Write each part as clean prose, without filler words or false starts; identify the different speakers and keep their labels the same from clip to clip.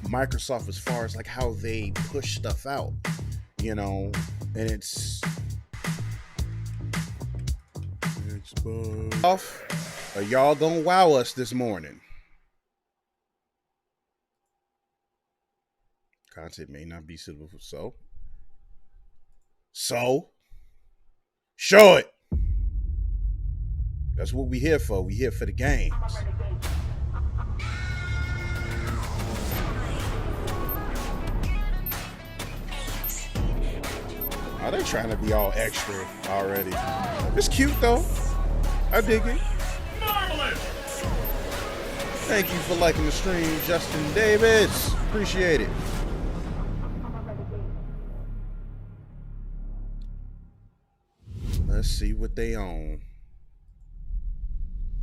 Speaker 1: Microsoft as far as like how they push stuff out, you know, and it's off. Are y'all gonna wow us this morning? Content may not be suitable for so show it. That's what we here for. We here for the games. Are they trying to be all extra already? It's cute though. I dig it. Thank you for liking the stream, Justin Davis. Appreciate it. Let's see what they own.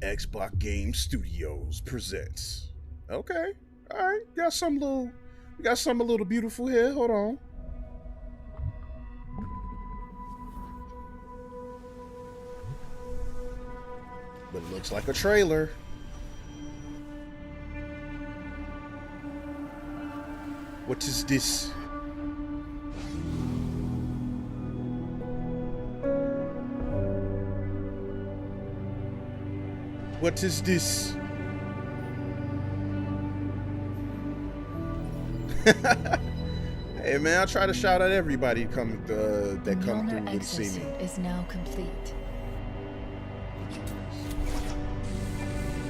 Speaker 1: Xbox Game Studios presents. Okay, all right. We got something a little beautiful here. Hold on. But it looks like a trailer. What is this? What is this? Hey man, I try to shout at everybody that come through and see me.
Speaker 2: Is now complete.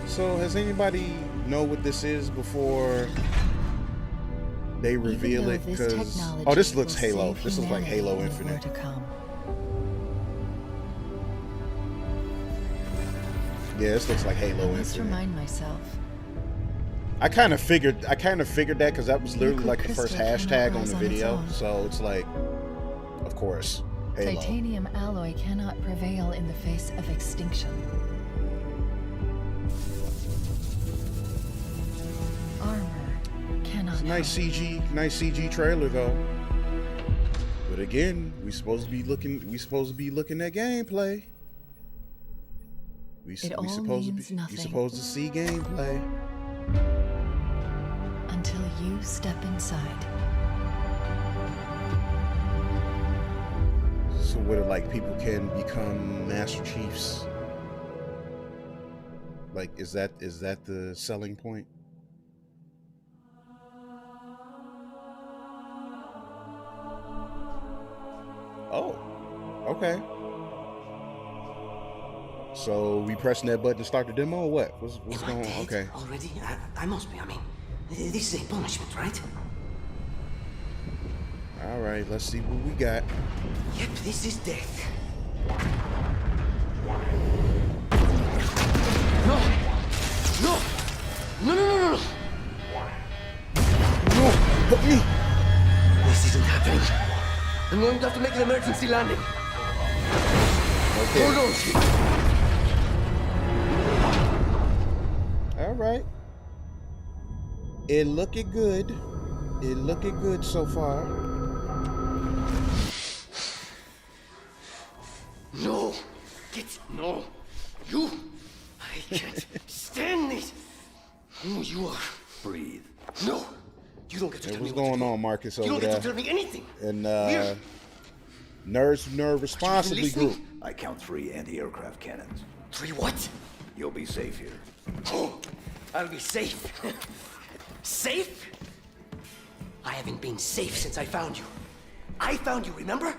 Speaker 1: So has anybody know what this is before they reveal it? Because this looks Halo. This looks like Halo Infinite. Yeah, this looks like Halo Infinite.
Speaker 2: Let's remind myself.
Speaker 1: I kind of figured that because that was literally like the first hashtag on the video. So it's like, of course, Halo.
Speaker 2: Titanium alloy cannot prevail in the face of extinction. Armor cannot.
Speaker 1: It's a nice CG trailer though. But again, we supposed to be looking at gameplay. We supposed to see gameplay
Speaker 2: until you step inside.
Speaker 1: So what, like, people can become Master Chiefs? Like, is that the selling point? Oh, okay. So we pressing that button to start the demo or what? What's going on? Okay.
Speaker 3: Already? I must be. I mean, this is a punishment, right?
Speaker 1: All right, let's see what we got.
Speaker 3: Yep, this is death. No! No! No, no, no, no, no!
Speaker 1: No! Help me!
Speaker 3: This isn't happening. I'm going to have to make an emergency landing.
Speaker 1: Okay.
Speaker 3: Hold on, Chief.
Speaker 1: All right. It looking good. It looking good so far.
Speaker 3: No. No. You. I can't stand this. Who you are.
Speaker 4: Breathe.
Speaker 3: No. You don't get to tell me
Speaker 1: what's going on, Marcus, over there?
Speaker 3: You don't get to tell me anything.
Speaker 1: And Nerve Responsibly Group.
Speaker 4: I count 3 anti-aircraft cannons.
Speaker 3: 3 what?
Speaker 4: You'll be safe here.
Speaker 3: Oh, I'll be safe. Safe? I haven't been safe since I found you. I found you, remember?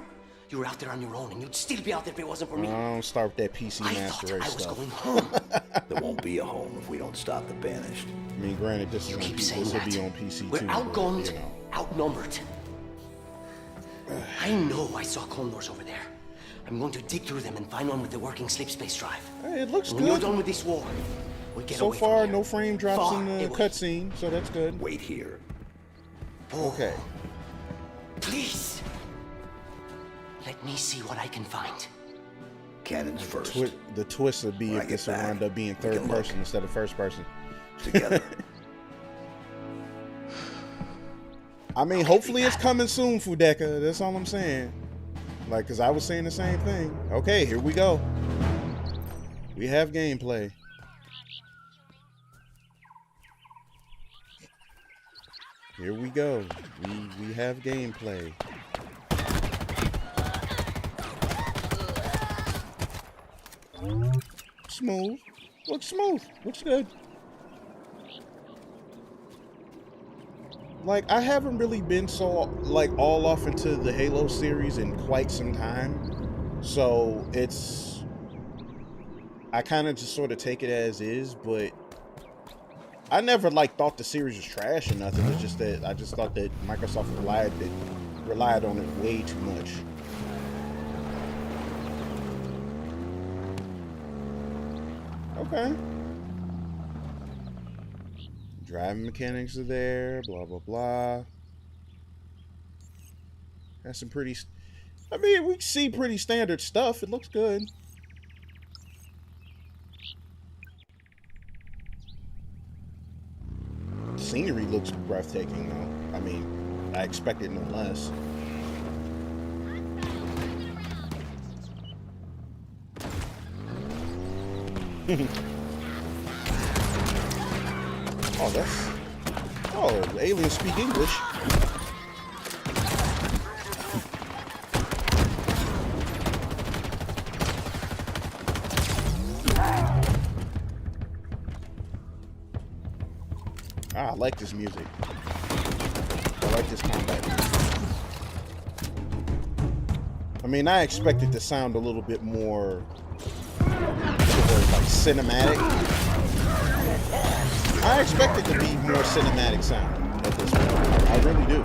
Speaker 3: You were out there on your own, and you'd still be out there if it wasn't for me.
Speaker 1: I don't start with that PC
Speaker 3: I
Speaker 1: Master
Speaker 3: thought
Speaker 1: Race
Speaker 3: I was
Speaker 1: stuff.
Speaker 3: going home.
Speaker 4: There won't be a home if we don't stop the banished.
Speaker 1: I mean, granted, this
Speaker 3: You
Speaker 1: is on
Speaker 3: keep
Speaker 1: PC,
Speaker 3: saying
Speaker 1: this will
Speaker 3: that.
Speaker 1: be on PC
Speaker 3: We're
Speaker 1: too.
Speaker 3: outgunned,
Speaker 1: But, you know.
Speaker 3: outnumbered. I know I saw condors over there. I'm going to dig through them and find one with the working sleep space drive.
Speaker 1: Hey, it looks
Speaker 3: And when you're
Speaker 1: good.
Speaker 3: done with this war, we'll get
Speaker 1: So
Speaker 3: away
Speaker 1: far,
Speaker 3: from here.
Speaker 1: no frame drops
Speaker 3: Far
Speaker 1: in the
Speaker 3: away.
Speaker 1: cutscene, so that's good.
Speaker 4: Wait here.
Speaker 1: Okay.
Speaker 3: Please. Let me see what I can find.
Speaker 4: Cannons first.
Speaker 1: The twist would be
Speaker 4: When I
Speaker 1: if
Speaker 4: get
Speaker 1: this would
Speaker 4: back,
Speaker 1: wind up being
Speaker 4: we
Speaker 1: third
Speaker 4: can look.
Speaker 1: person instead of first person.
Speaker 4: Together.
Speaker 1: I mean, hopefully it's coming soon, Fudeka. That's all I'm saying. Like, because I was saying the same thing. Okay, here we go. We have gameplay. Here we go. We have gameplay. Smooth. Looks smooth. Looks good. Like, I haven't really been so, like, all off into the Halo series in quite some time. So, it's... I kind of just sort of take it as is, but... I never, like, thought the series was trash or nothing. It's just that I just thought that Microsoft relied on it way too much. Okay. Driving mechanics are there, blah, blah, blah. That's some pretty... I mean, we see pretty standard stuff. It looks good. Scenery looks breathtaking, though. I mean, I expected no less. Oh, that's... Oh, the aliens speak English. Ah, I like this music. I like this combat music. I mean, I expected to sound a little bit more... like cinematic. I expect it to be more cinematic sound at this point. I really do.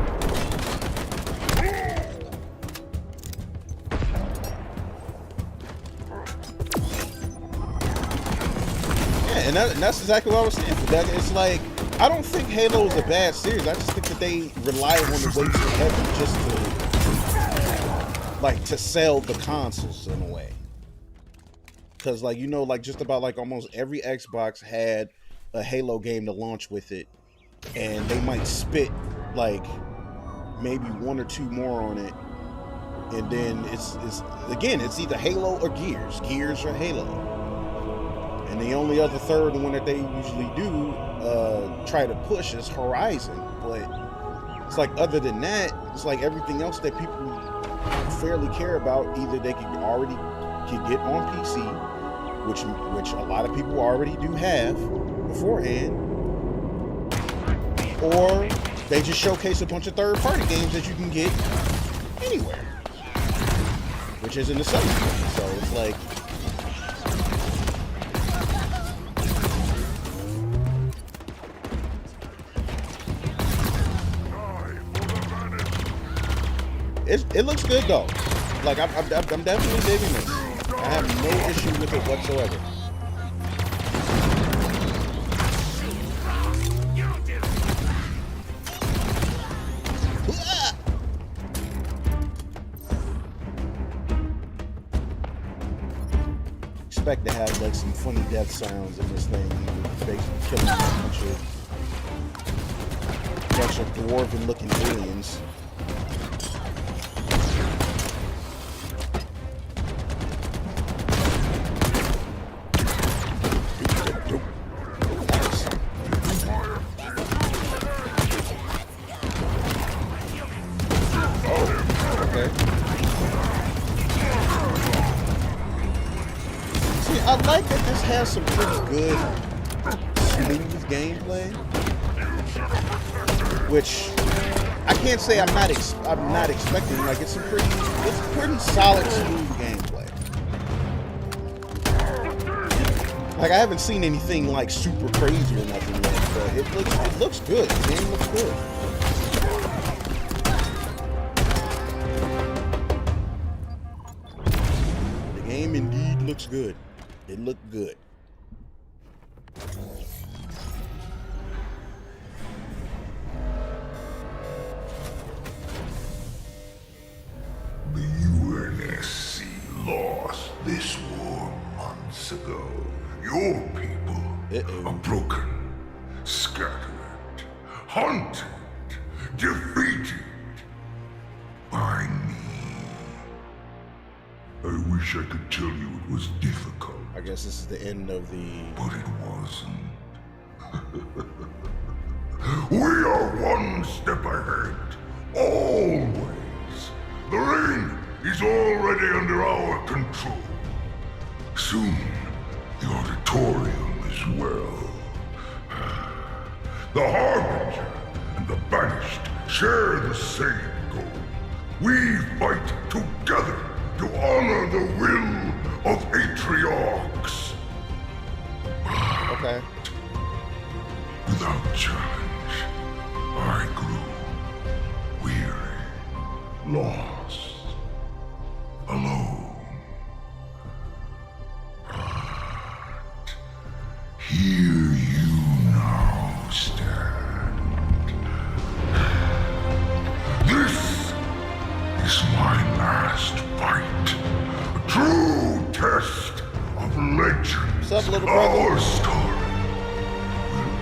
Speaker 1: Yeah, and that's exactly what I was saying. It's like, I don't think Halo is a bad series. I just think that they rely on it way too heavy just to, like, to sell the consoles in a way. Because, like, you know, like, just about, like, almost every Xbox had a Halo game to launch with it. And they might spit, like, maybe one or two more on it. And then it's again, it's either Halo or Gears or Halo. And the only other third one that they usually do try to push is Horizon. But it's like, other than that, it's like everything else that people fairly care about, either they can get on PC, which a lot of people already do have beforehand, or they just showcase a bunch of third-party games that you can get anywhere, which isn't the same thing. So it's like, it looks good though. Like, I'm definitely digging this. I have no issue with it whatsoever. Expect to have like some funny death sounds in this thing, basically killing a bunch of dwarven looking aliens. I like that this has some pretty good, smooth gameplay, which I can't say I'm not expecting. Like, it's pretty solid, smooth gameplay. Like, I haven't seen anything like super crazy or nothing yet, but it looks good. The game looks good. The game indeed looks good. It looked good.
Speaker 5: The UNSC lost this war months ago. Your people are broken, scattered, hunted, defeated by me. I wish I could tell you it was difficult.
Speaker 1: I guess this is the end of the...
Speaker 5: But it wasn't. We are one step ahead. Always. The ring is already under our control. Soon, the auditorium as well. The Harbinger and the Banished share the same goal. We fight together to honor the will of Atriarchs.
Speaker 1: Okay.
Speaker 5: Without challenge, I grew weary, lost, alone. But here you now stand. This is my last fight. A true test of legends.
Speaker 1: What's up, little brother?
Speaker 5: Our story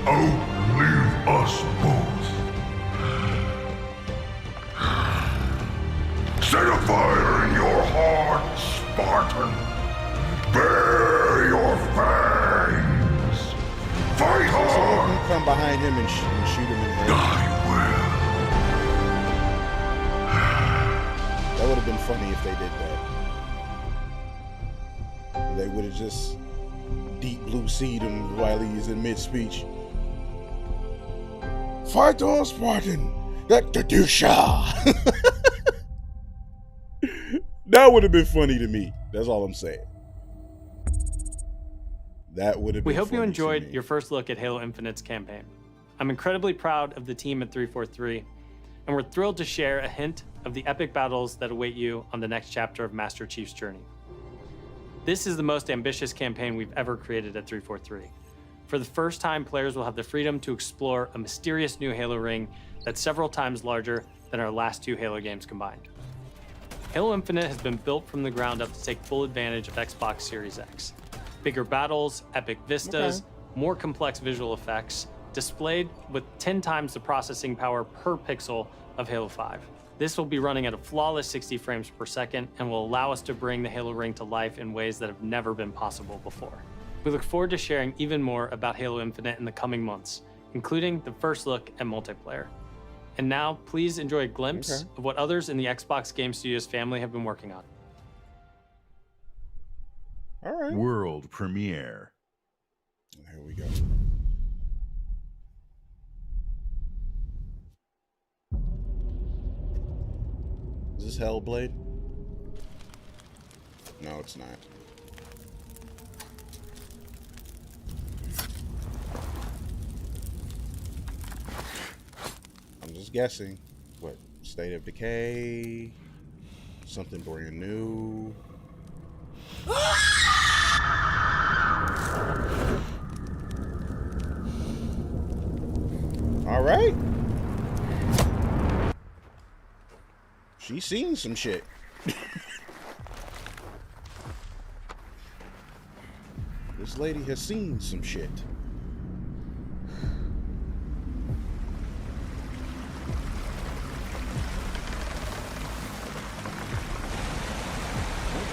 Speaker 5: will outlive us both. Set a fire in your heart, Spartan. Bare your fangs. Fight
Speaker 1: So
Speaker 5: hard.
Speaker 1: you come behind him and shoot him in the head.
Speaker 5: Die
Speaker 1: That would have been funny if they did that. They would have just deep blue seed him while he's in mid-speech. Fight on, Spartan! That That would have been funny to me. That's all I'm saying. That would have been
Speaker 6: We hope you
Speaker 1: funny
Speaker 6: enjoyed
Speaker 1: to me.
Speaker 6: your first look at Halo Infinite's campaign. I'm incredibly proud of the team at 343, and we're thrilled to share a hint of the epic battles that await you on the next chapter of Master Chief's journey. This is the most ambitious campaign we've ever created at 343. For the first time, players will have the freedom to explore a mysterious new Halo ring that's several times larger than our last two Halo games combined. Halo Infinite has been built from the ground up to take full advantage of Xbox Series X. Bigger battles, epic vistas, more complex visual effects, displayed with 10 times the processing power per pixel of Halo 5. This will be running at a flawless 60 frames per second and will allow us to bring the Halo ring to life in ways that have never been possible before. We look forward to sharing even more about Halo Infinite in the coming months, including the first look at multiplayer. And now, please enjoy a glimpse of what others in the Xbox Game Studios family have been working on.
Speaker 1: All right.
Speaker 7: World premiere.
Speaker 1: Here we go. Is this Hellblade? No, it's not. I'm just guessing. What? State of Decay? Something brand new? All right. She's seen some shit. This lady has seen some shit.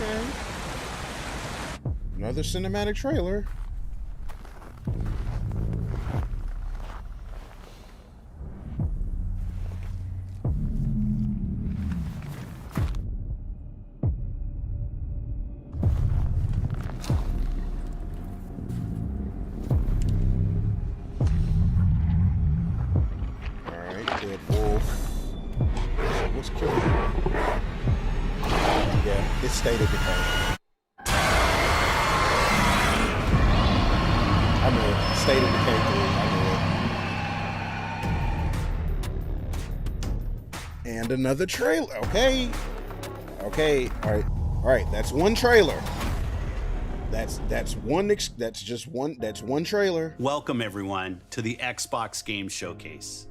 Speaker 1: Okay. Another cinematic trailer. State of Decay. I know it. State of Decay 3. I know it. And another trailer. Okay. Okay. All right. All right. That's one trailer. That's one trailer.
Speaker 8: Welcome everyone to the Xbox Game Showcase.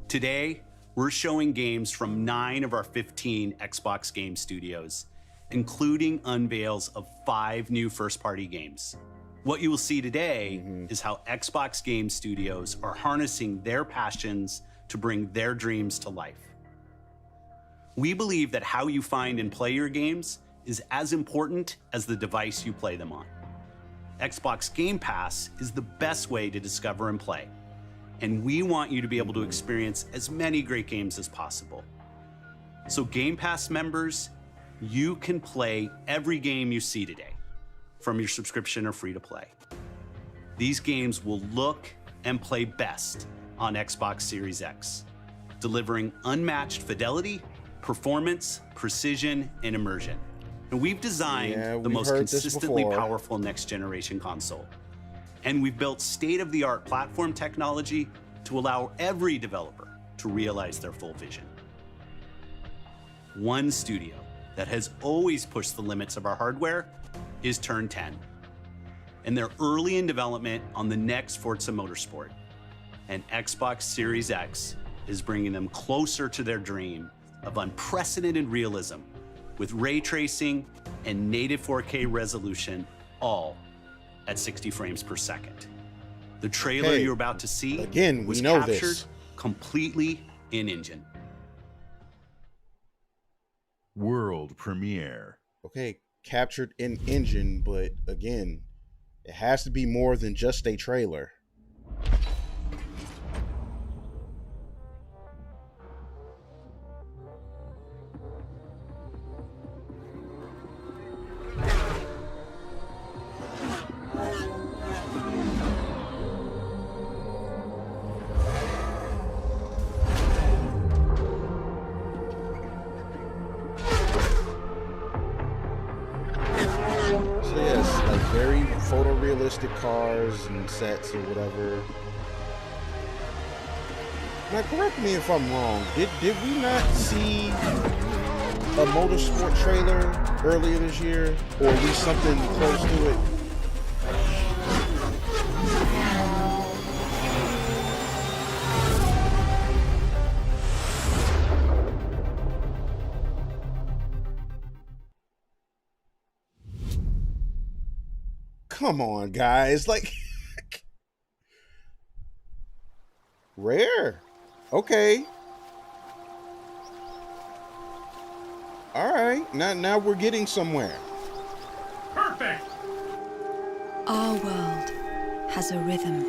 Speaker 8: Today, we're showing games from 9 of our 15 Xbox Game Studios, including unveils of 5 new first-party games. What you will see today is how Xbox Game Studios are harnessing their passions to bring their dreams to life. We believe that how you find and play your games is as important as the device you play them on. Xbox Game Pass is the best way to discover and play. and we want you to be able to experience as many great games as possible. So Game Pass members, you can play every game you see today from your subscription or free to play. These games will look and play best on Xbox Series X, delivering unmatched fidelity, performance, precision, and immersion. And we've designed the most consistently powerful next generation console. And we've built state-of-the-art platform technology to allow every developer to realize their full vision. One studio that has always pushed the limits of our hardware is Turn 10. And they're early in development on the next FORZA Motorsport. And Xbox Series X is bringing them closer to their dream of unprecedented realism with ray tracing and native 4K resolution, all at 60 frames per second. The trailer you're about to see was captured completely in-engine.
Speaker 5: World premiere.
Speaker 1: Okay, captured in engine, but again, it has to be more than just a trailer. Photorealistic cars and sets or whatever. Now, correct me if I'm wrong. Did we not see a motorsport trailer earlier this year, or at least something close to it? Come on, guys. Like, Rare. Okay. All right. Now we're getting somewhere.
Speaker 5: Perfect.
Speaker 2: Our world has a rhythm.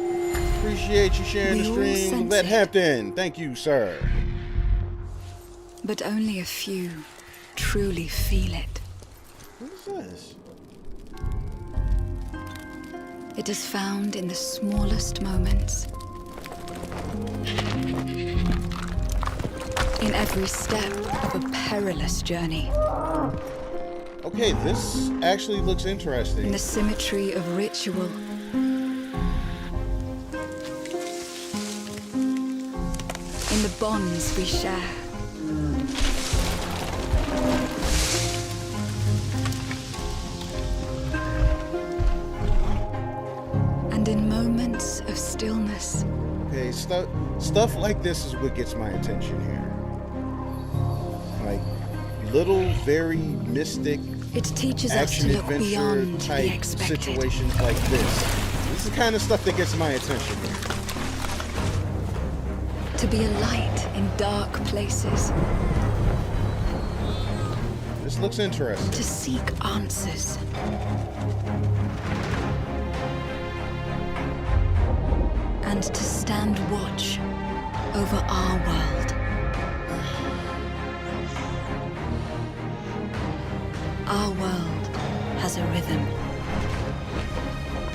Speaker 1: Appreciate you sharing the stream. Let Hampton. Thank you, sir.
Speaker 2: But only a few truly feel it.
Speaker 1: What is this?
Speaker 2: It is found in the smallest moments. In every step of a perilous journey.
Speaker 1: Okay, this actually looks interesting.
Speaker 2: In the symmetry of ritual. In the bonds we share. And in moments of stillness.
Speaker 1: Okay, stuff like this is what gets my attention here. Like little, very mystic,
Speaker 2: it teaches
Speaker 1: action
Speaker 2: us to look
Speaker 1: adventure
Speaker 2: beyond
Speaker 1: type
Speaker 2: the expected.
Speaker 1: situations like this. This is the kind of stuff that gets my attention here.
Speaker 2: To be a light in dark places.
Speaker 1: This looks interesting.
Speaker 2: To seek answers. And to stand watch over our world. Our world has a rhythm.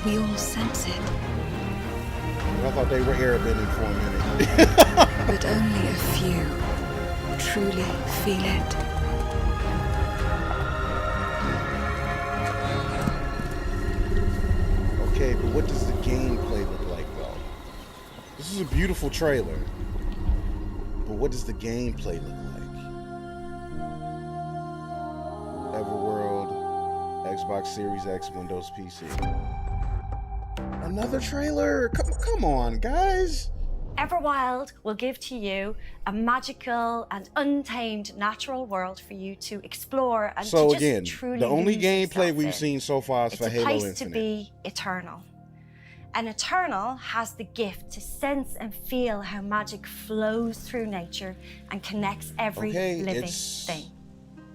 Speaker 2: We all sense it.
Speaker 1: I thought they were airbending for a minute.
Speaker 2: But only a few truly feel it.
Speaker 1: Okay, but what does the gameplay look like, though? This is a beautiful trailer. But what does the gameplay look like? EVERWILD, Xbox Series X, Windows PC. Another trailer? Come on, guys.
Speaker 7: EVERWILD will give to you a magical and untamed natural world for you to explore and
Speaker 1: so
Speaker 7: to just
Speaker 1: again,
Speaker 7: truly
Speaker 1: the only
Speaker 7: lose
Speaker 1: gameplay
Speaker 7: yourself
Speaker 1: we've
Speaker 7: in.
Speaker 1: seen so far is for Halo Infinite.
Speaker 7: It's a place to be eternal. And Eternal has the gift to sense and feel how magic flows through nature and connects every living thing.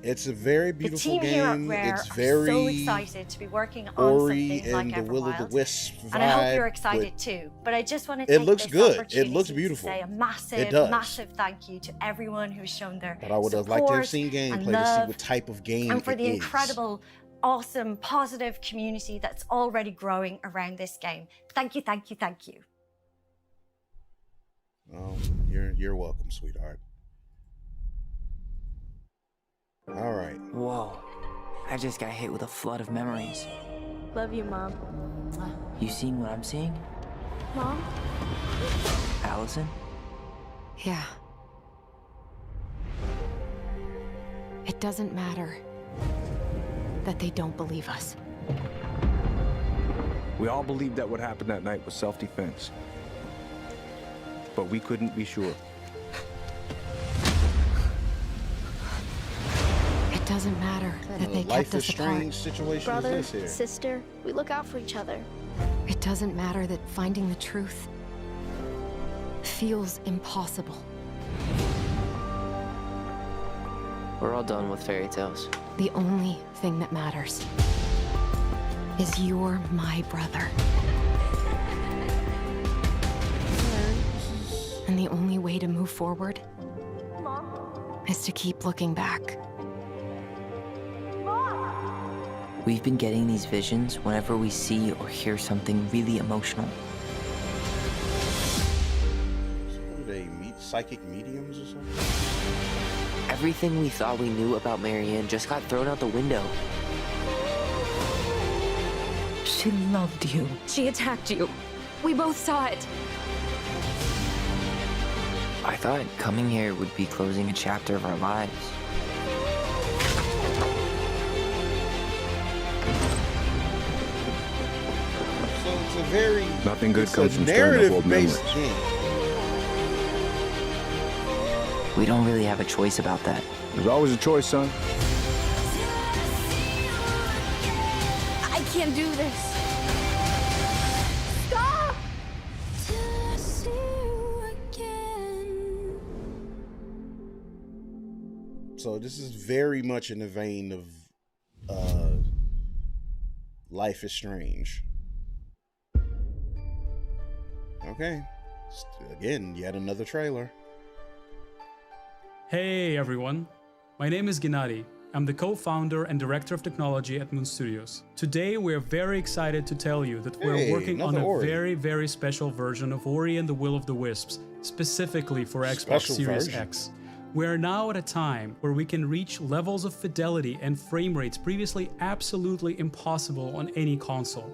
Speaker 1: It's a very
Speaker 7: The
Speaker 1: beautiful
Speaker 7: team here at
Speaker 1: game.
Speaker 7: Rare
Speaker 1: It's
Speaker 7: are
Speaker 1: very
Speaker 7: so excited to be working on
Speaker 1: Ori
Speaker 7: something like
Speaker 1: and the Will of the
Speaker 7: EVERWILD.
Speaker 1: Wisp vibe.
Speaker 7: And I hope you're
Speaker 1: but
Speaker 7: excited too. But I just want to
Speaker 1: It
Speaker 7: take
Speaker 1: looks
Speaker 7: this
Speaker 1: good. It
Speaker 7: opportunity
Speaker 1: looks
Speaker 7: to
Speaker 1: beautiful.
Speaker 7: say a
Speaker 1: It
Speaker 7: massive,
Speaker 1: does.
Speaker 7: massive thank you to everyone who's shown their
Speaker 1: But I would have
Speaker 7: support
Speaker 1: liked to have seen
Speaker 7: and
Speaker 1: gameplay to see
Speaker 7: love,
Speaker 1: what type of game
Speaker 7: and for
Speaker 1: it
Speaker 7: the
Speaker 1: is.
Speaker 7: incredible, awesome, positive community that's already growing around this game. Thank you, thank you, thank you.
Speaker 1: Oh, you're welcome, sweetheart. All right.
Speaker 9: Whoa. I just got hit with a flood of memories.
Speaker 10: Love you, Mom.
Speaker 9: You seen what I'm seeing?
Speaker 10: Mom?
Speaker 9: Allison?
Speaker 11: Yeah. It doesn't matter that they don't believe us.
Speaker 12: We all believed that what happened that night was self-defense. But we couldn't be sure.
Speaker 11: It doesn't matter that they
Speaker 1: Life
Speaker 11: kept
Speaker 1: is
Speaker 11: us apart.
Speaker 1: Strange situation
Speaker 10: Brother,
Speaker 1: is this here?
Speaker 10: sister, we look out for each other.
Speaker 11: It doesn't matter that finding the truth feels impossible.
Speaker 9: We're all done with fairy tales.
Speaker 11: The only thing that matters is you're my brother. And the only way to move forward is to keep looking back.
Speaker 9: We've been getting these visions whenever we see or hear something really emotional.
Speaker 1: So what do they meet? Psychic mediums or something?
Speaker 9: Everything we thought we knew about Marianne just got thrown out the window. She loved you.
Speaker 11: She attacked you. We both saw it.
Speaker 9: I thought coming here would be closing a chapter of our lives.
Speaker 1: So it's a very
Speaker 12: Nothing good
Speaker 1: it's
Speaker 12: comes
Speaker 1: a
Speaker 12: from stirring up old
Speaker 1: narrative-based
Speaker 12: memories.
Speaker 1: game.
Speaker 9: We don't really have a choice about that.
Speaker 12: There's always a choice, son.
Speaker 10: I can't do this. Stop!
Speaker 1: So this is very much in the vein of Life is Strange. Okay. Again, yet another trailer.
Speaker 13: Hey everyone, my name is Gennady. I'm the co-founder and director of technology at Moon Studios. Today we're very excited to tell you that we're
Speaker 1: Hey,
Speaker 13: working on a
Speaker 1: another Ori.
Speaker 13: very, very special version of Ori and the Will of the Wisps, specifically for Xbox
Speaker 1: Special
Speaker 13: Series
Speaker 1: version.
Speaker 13: X. We're now at a time where we can reach levels of fidelity and frame rates previously absolutely impossible on any console.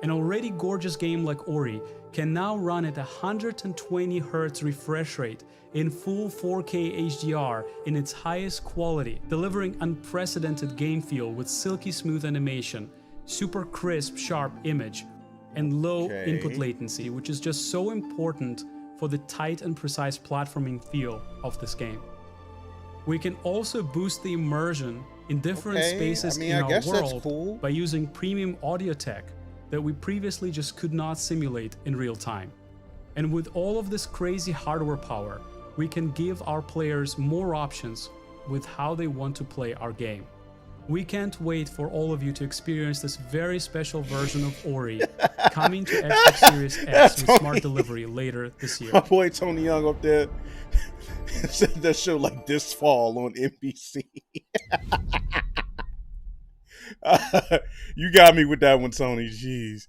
Speaker 13: An already gorgeous game like Ori can now run at 120 Hz refresh rate in full 4K HDR in its highest quality, delivering unprecedented game feel with silky smooth animation, super crisp, sharp image, and low input latency, which is just so important for the tight and precise platforming feel of this game. We can also boost the immersion in different spaces in
Speaker 1: I
Speaker 13: our
Speaker 1: guess that's
Speaker 13: world
Speaker 1: cool.
Speaker 13: by using premium audio tech that we previously just could not simulate in real time. And with all of this crazy hardware power, we can give our players more options with how they want to play our game. We can't wait for all of you to experience this very special version of Ori coming to Xbox Series X with smart delivery later this year.
Speaker 1: My boy Tony Young up there said that show like this fall on NBC. You got me with that one, Tony. Jeez.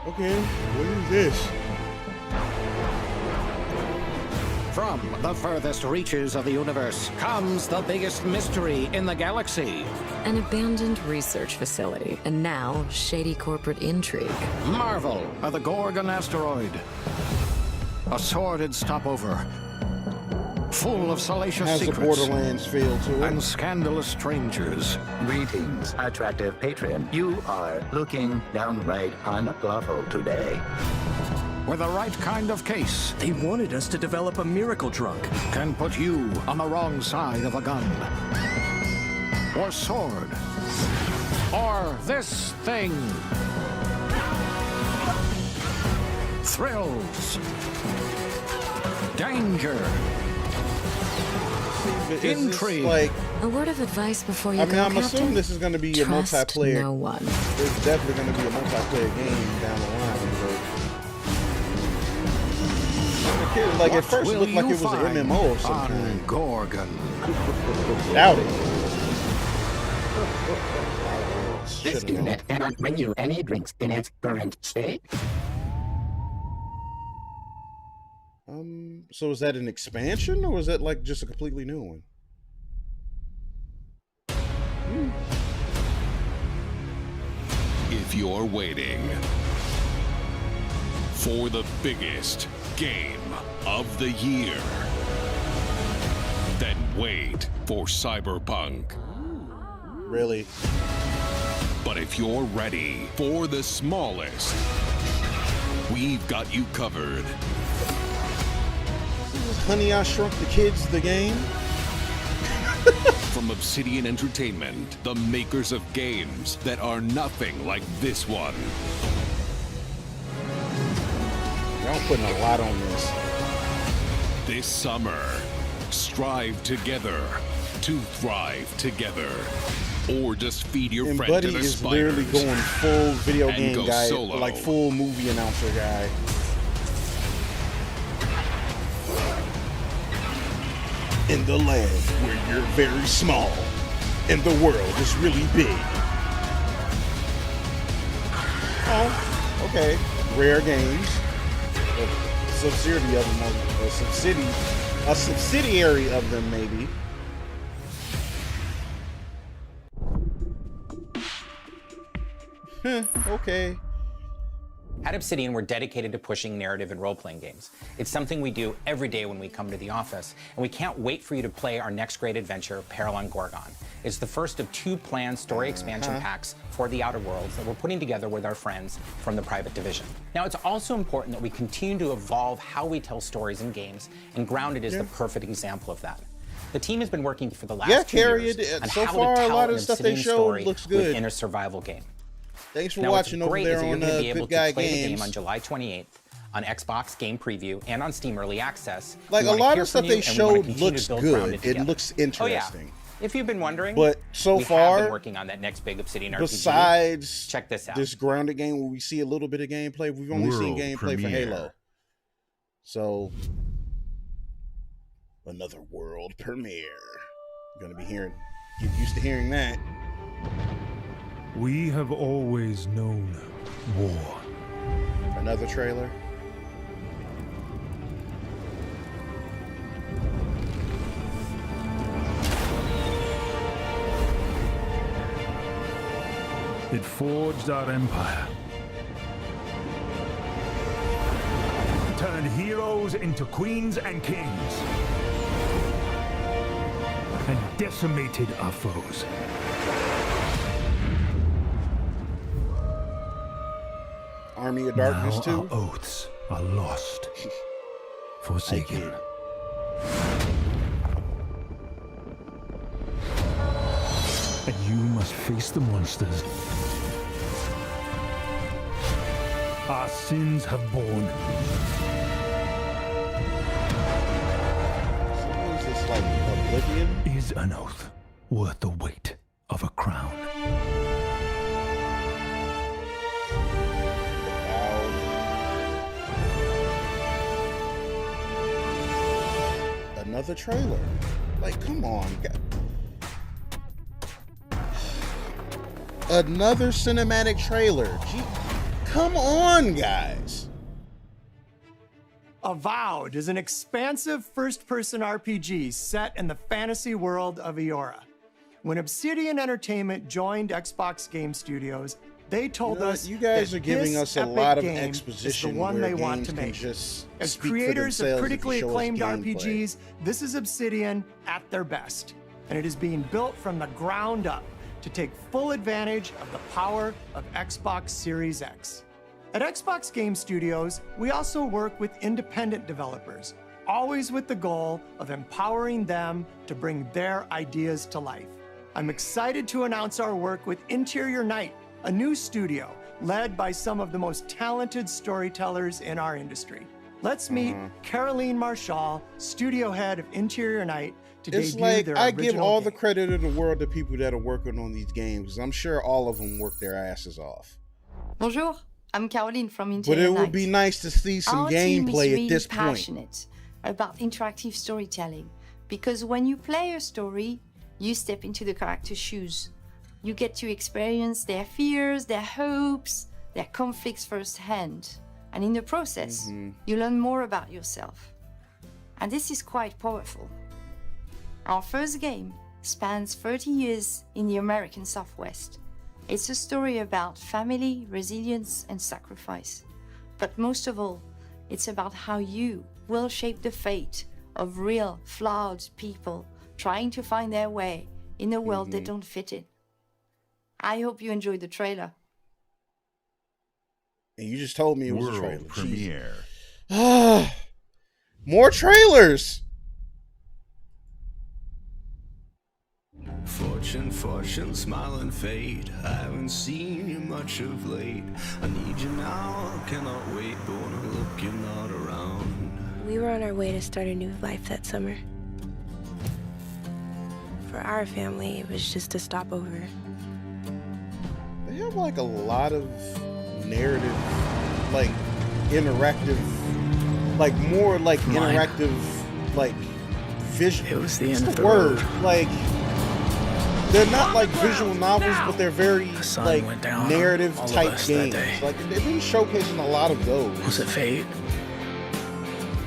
Speaker 1: Okay, what is this?
Speaker 14: From the furthest reaches of the universe comes the biggest mystery in the galaxy.
Speaker 15: An abandoned research facility, and now shady corporate intrigue.
Speaker 14: Marvel of the Gorgon asteroid. A sordid stopover, full of salacious
Speaker 1: Has a
Speaker 14: secrets
Speaker 1: Borderlands feel to it.
Speaker 14: and scandalous strangers.
Speaker 16: Greetings, attractive patron. You are looking downright unlawful today.
Speaker 14: With the right kind of case,
Speaker 3: They wanted us to develop a miracle drug.
Speaker 14: can put you on the wrong side of a gun. Or sword. Or this thing. Thrills. danger,
Speaker 1: Is this
Speaker 14: intrigue.
Speaker 1: like,
Speaker 15: A word of advice before you
Speaker 1: I mean,
Speaker 15: go,
Speaker 1: I'm
Speaker 15: Captain?
Speaker 1: assuming this is going to be a
Speaker 15: Trust
Speaker 1: multiplayer.
Speaker 15: no one.
Speaker 1: It's definitely going to be a multiplayer game down the line. But like at first, it looked like it was an MMO of some kind.
Speaker 14: Gorgon.
Speaker 1: Doubt it.
Speaker 16: This unit cannot bring you any drinks in its current state.
Speaker 1: So is that an expansion, or is that like just a completely new one?
Speaker 17: If you're waiting for the biggest game of the year, then wait for Cyberpunk.
Speaker 1: Really?
Speaker 17: But if you're ready for the smallest, we've got you covered.
Speaker 1: Honey, I Shrunk the Kids, the game?
Speaker 17: From Obsidian Entertainment, the makers of games that are nothing like this one.
Speaker 1: Y'all putting a lot on this.
Speaker 17: This summer, strive together to thrive together. Or just feed your
Speaker 1: And
Speaker 17: friend
Speaker 1: Buddy
Speaker 17: to the
Speaker 1: is
Speaker 17: spiders.
Speaker 1: literally going full video
Speaker 17: and
Speaker 1: game
Speaker 17: go
Speaker 1: guy,
Speaker 17: solo.
Speaker 1: like full movie announcer guy. In the land where you're very small and the world is really big. Oh, okay. Rare Games. A subsidiary of them, a subsidiary of them, maybe. Okay.
Speaker 18: At Obsidian, we're dedicated to pushing narrative and role-playing games. It's something we do every day when we come to the office, and we can't wait for you to play our next great adventure, Peril on Gorgon. It's the first of 2 planned story expansion packs for the Outer Worlds that we're putting together with our friends from the Private Division. Now, it's also important that we continue to evolve how we tell stories in games, and Grounded is the perfect example of that. The team has been working for the last 2 years on
Speaker 1: so
Speaker 18: how
Speaker 1: far,
Speaker 18: to
Speaker 1: a
Speaker 18: tell
Speaker 1: lot
Speaker 18: an
Speaker 1: of stuff they
Speaker 18: Obsidian
Speaker 1: showed
Speaker 18: story
Speaker 1: looks good.
Speaker 18: within a survival game.
Speaker 1: Thanks for
Speaker 18: Now,
Speaker 1: watching
Speaker 18: what's
Speaker 1: over
Speaker 18: great
Speaker 1: there
Speaker 18: is that
Speaker 1: on
Speaker 18: you're going to be
Speaker 1: Good
Speaker 18: able to
Speaker 1: Guy
Speaker 18: play the
Speaker 1: Games.
Speaker 18: game on July 28th on Xbox Game Preview and on Steam Early Access.
Speaker 1: Like,
Speaker 18: We
Speaker 1: a
Speaker 18: wanna
Speaker 1: lot
Speaker 18: hear
Speaker 1: of stuff
Speaker 18: from you,
Speaker 1: they
Speaker 18: and we wanna
Speaker 1: showed
Speaker 18: continue
Speaker 1: looks
Speaker 18: to build
Speaker 1: good.
Speaker 18: Grounded
Speaker 1: It
Speaker 18: together.
Speaker 1: looks
Speaker 18: Oh,
Speaker 1: interesting.
Speaker 18: yeah. If you've been wondering,
Speaker 1: But so
Speaker 18: we have
Speaker 1: far,
Speaker 18: been working on that next big Obsidian RPG.
Speaker 1: besides
Speaker 18: check this out.
Speaker 1: this Grounded game where we see a little bit of gameplay, we've only seen
Speaker 17: World
Speaker 1: gameplay for
Speaker 17: premiere.
Speaker 1: Halo. So, another world premiere. You're gonna be get used to hearing that.
Speaker 19: We have always known war.
Speaker 1: Another trailer.
Speaker 19: It forged our empire. Turned heroes into queens and kings. And decimated our foes.
Speaker 1: Army of Darkness
Speaker 19: Now
Speaker 1: 2.
Speaker 19: our oaths are lost. Forsaken. And you must face the monsters our sins have borne.
Speaker 1: So is this like Oblivion?
Speaker 19: Is an oath worth the weight of a crown?
Speaker 1: Another trailer. Like, come on. Another cinematic trailer. Gee, come on, guys.
Speaker 20: Avowed is an expansive first-person RPG set in the fantasy world of Eora. When Obsidian Entertainment joined Xbox Game Studios, they told us
Speaker 1: you guys
Speaker 20: that
Speaker 1: are giving
Speaker 20: this
Speaker 1: us a
Speaker 20: epic
Speaker 1: lot of
Speaker 20: game
Speaker 1: exposition
Speaker 20: is the one
Speaker 1: where
Speaker 20: they want
Speaker 1: games
Speaker 20: to
Speaker 1: can
Speaker 20: make.
Speaker 1: just
Speaker 20: As
Speaker 1: speak for
Speaker 20: creators of
Speaker 1: themselves if
Speaker 20: critically
Speaker 1: you show us
Speaker 20: acclaimed
Speaker 1: gameplay.
Speaker 20: RPGs, this is Obsidian at their best, and it is being built from the ground up to take full advantage of the power of Xbox Series X. At Xbox Game Studios, we also work with independent developers, always with the goal of empowering them to bring their ideas to life. I'm excited to announce our work with Interior Night, a new studio led by some of the most talented storytellers in our industry. Let's meet Caroline Marshall, studio head of Interior Night, to
Speaker 1: It's
Speaker 20: debut
Speaker 1: like
Speaker 20: their
Speaker 1: I give
Speaker 20: original
Speaker 1: all
Speaker 20: game.
Speaker 1: the credit in the world to people that are working on these games. I'm sure all of them work their asses off.
Speaker 21: Bonjour, I'm Caroline from
Speaker 1: But
Speaker 21: Interior
Speaker 1: it would
Speaker 21: Night.
Speaker 1: be nice to see some
Speaker 21: Our team is
Speaker 1: gameplay
Speaker 21: really
Speaker 1: at this point.
Speaker 21: passionate about interactive storytelling because when you play a story, you step into the character's shoes. You get to experience their fears, their hopes, their conflicts firsthand. And in the process, you learn more about yourself. And this is quite powerful. Our first game spans 30 years in the American Southwest. It's a story about family, resilience, and sacrifice. But most of all, it's about how you will shape the fate of real, flawed people trying to find their way in a world they don't fit in. I hope you enjoyed the trailer.
Speaker 1: And you just told me it was a
Speaker 5: World
Speaker 1: trailer.
Speaker 5: premiere.
Speaker 1: Jesus. More trailers.
Speaker 22: Fortune, smiling fate. I haven't seen you much of late. I need you now, I cannot wait. But when I look, you're not around.
Speaker 23: We were on our way to start a new life that summer. For our family, it was just a stopover.
Speaker 1: They have like a lot of narrative, like interactive, like more like interactive, like vision.
Speaker 24: It was the end
Speaker 1: What's
Speaker 24: of
Speaker 1: the
Speaker 24: the
Speaker 1: word.
Speaker 24: road.
Speaker 1: Like they're not like visual novels, but they're very like
Speaker 24: went down on
Speaker 1: narrative
Speaker 24: all of
Speaker 1: type
Speaker 24: us that
Speaker 1: games.
Speaker 24: day.
Speaker 1: Like they've been showcasing a lot of those.
Speaker 24: Was it fate?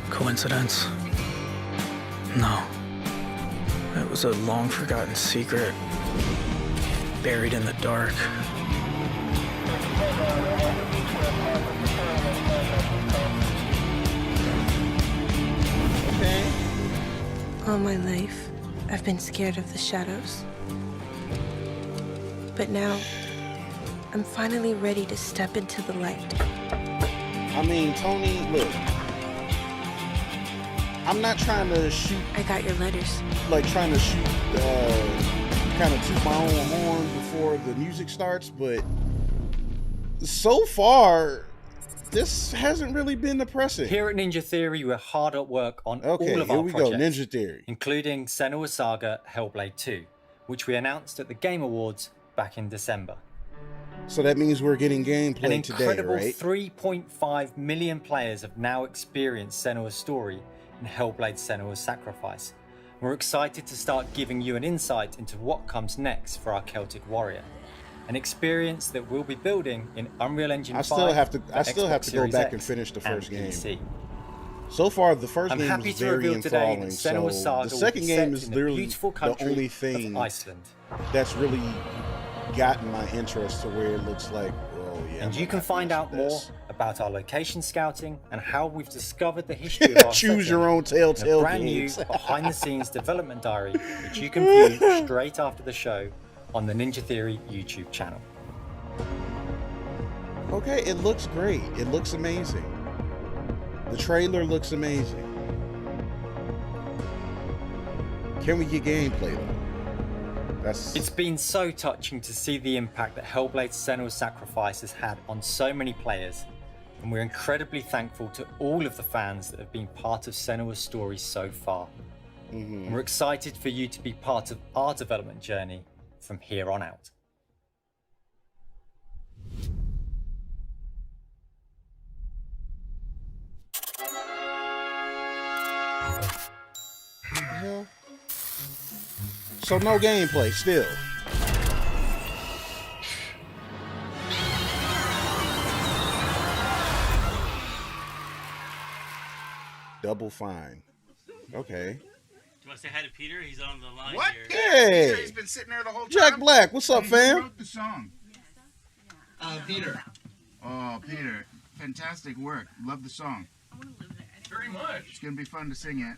Speaker 24: Coincidence? No. It was a long forgotten secret, buried in the dark.
Speaker 1: Okay.
Speaker 23: All my life, I've been scared of the shadows. But now, I'm finally ready to step into the light.
Speaker 1: I mean, Tony, look. I'm not trying to shoot.
Speaker 23: I got your letters.
Speaker 1: Like trying to shoot, kind of toot my own horn before the music starts, but so far, this hasn't really been depressing.
Speaker 25: Here at Ninja Theory, we're hard at work on
Speaker 1: Okay,
Speaker 25: all of
Speaker 1: here
Speaker 25: our
Speaker 1: we
Speaker 25: projects,
Speaker 1: go, Ninja Theory.
Speaker 25: including Senua's Saga Hellblade 2, which we announced at the Game Awards back in December.
Speaker 1: So that means we're getting
Speaker 25: An
Speaker 1: gameplay today,
Speaker 25: incredible
Speaker 1: right?
Speaker 25: 3.5 million players have now experienced Senua's story in Hellblade Senua's Sacrifice. We're excited to start giving you an insight into what comes next for our Celtic warrior. An experience that we'll be building in Unreal Engine 5.
Speaker 1: I still have to
Speaker 25: for
Speaker 1: go
Speaker 25: Xbox
Speaker 1: back
Speaker 25: Series
Speaker 1: and
Speaker 25: X
Speaker 1: finish the first game.
Speaker 25: PC.
Speaker 1: So far, the first
Speaker 25: I'm
Speaker 1: game
Speaker 25: happy
Speaker 1: was
Speaker 25: to
Speaker 1: very
Speaker 25: reveal today
Speaker 1: enthralling.
Speaker 25: that
Speaker 1: So
Speaker 25: Senua's Saga
Speaker 1: the
Speaker 25: will
Speaker 1: second
Speaker 25: be
Speaker 1: game
Speaker 25: set
Speaker 1: is
Speaker 25: in the
Speaker 1: literally
Speaker 25: beautiful
Speaker 1: the
Speaker 25: country
Speaker 1: only
Speaker 25: of
Speaker 1: thing
Speaker 25: Iceland.
Speaker 1: that's really gotten my interest to where it looks like, oh yeah.
Speaker 25: And
Speaker 1: I'm
Speaker 25: you can
Speaker 1: gonna
Speaker 25: find
Speaker 1: finish
Speaker 25: out
Speaker 1: this.
Speaker 25: more about our location scouting and how we've discovered the history of our
Speaker 1: Choose
Speaker 25: setting
Speaker 1: your own
Speaker 25: in
Speaker 1: Telltale
Speaker 25: a brand
Speaker 1: games.
Speaker 25: new behind-the-scenes development diary, which you can view straight after the show on the Ninja Theory YouTube channel.
Speaker 1: Okay, it looks great. It looks amazing. The trailer looks amazing. Can we get gameplay though?
Speaker 25: It's been so touching to see the impact that Hellblade Senua's Sacrifice has had on so many players, and we're incredibly thankful to all of the fans that have been part of Senua's story so far. And we're excited for you to be part of our development journey from here on out.
Speaker 1: Hell? So no gameplay still. Double fine. Okay.
Speaker 26: Do you want to say hi to Peter? He's on the line
Speaker 27: What?
Speaker 26: here.
Speaker 1: Hey!
Speaker 27: He's been sitting there the whole time.
Speaker 1: Jack Black, what's up,
Speaker 27: Who
Speaker 1: fam?
Speaker 27: wrote the song?
Speaker 26: Peter.
Speaker 27: Oh, Peter. Fantastic work. Love the song.
Speaker 26: Very much.
Speaker 27: It's going to be fun to sing it.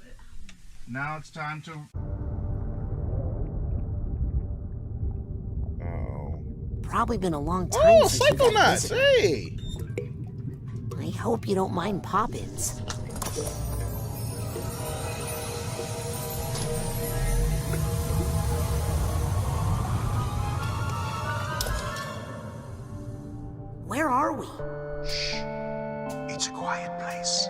Speaker 27: Now it's time to...
Speaker 28: Probably been a long time
Speaker 1: Oh,
Speaker 28: since you got
Speaker 1: Psychonauts!
Speaker 28: visited.
Speaker 1: Hey!
Speaker 28: I hope you don't mind pop-ins. Where are we?
Speaker 27: It's a quiet place.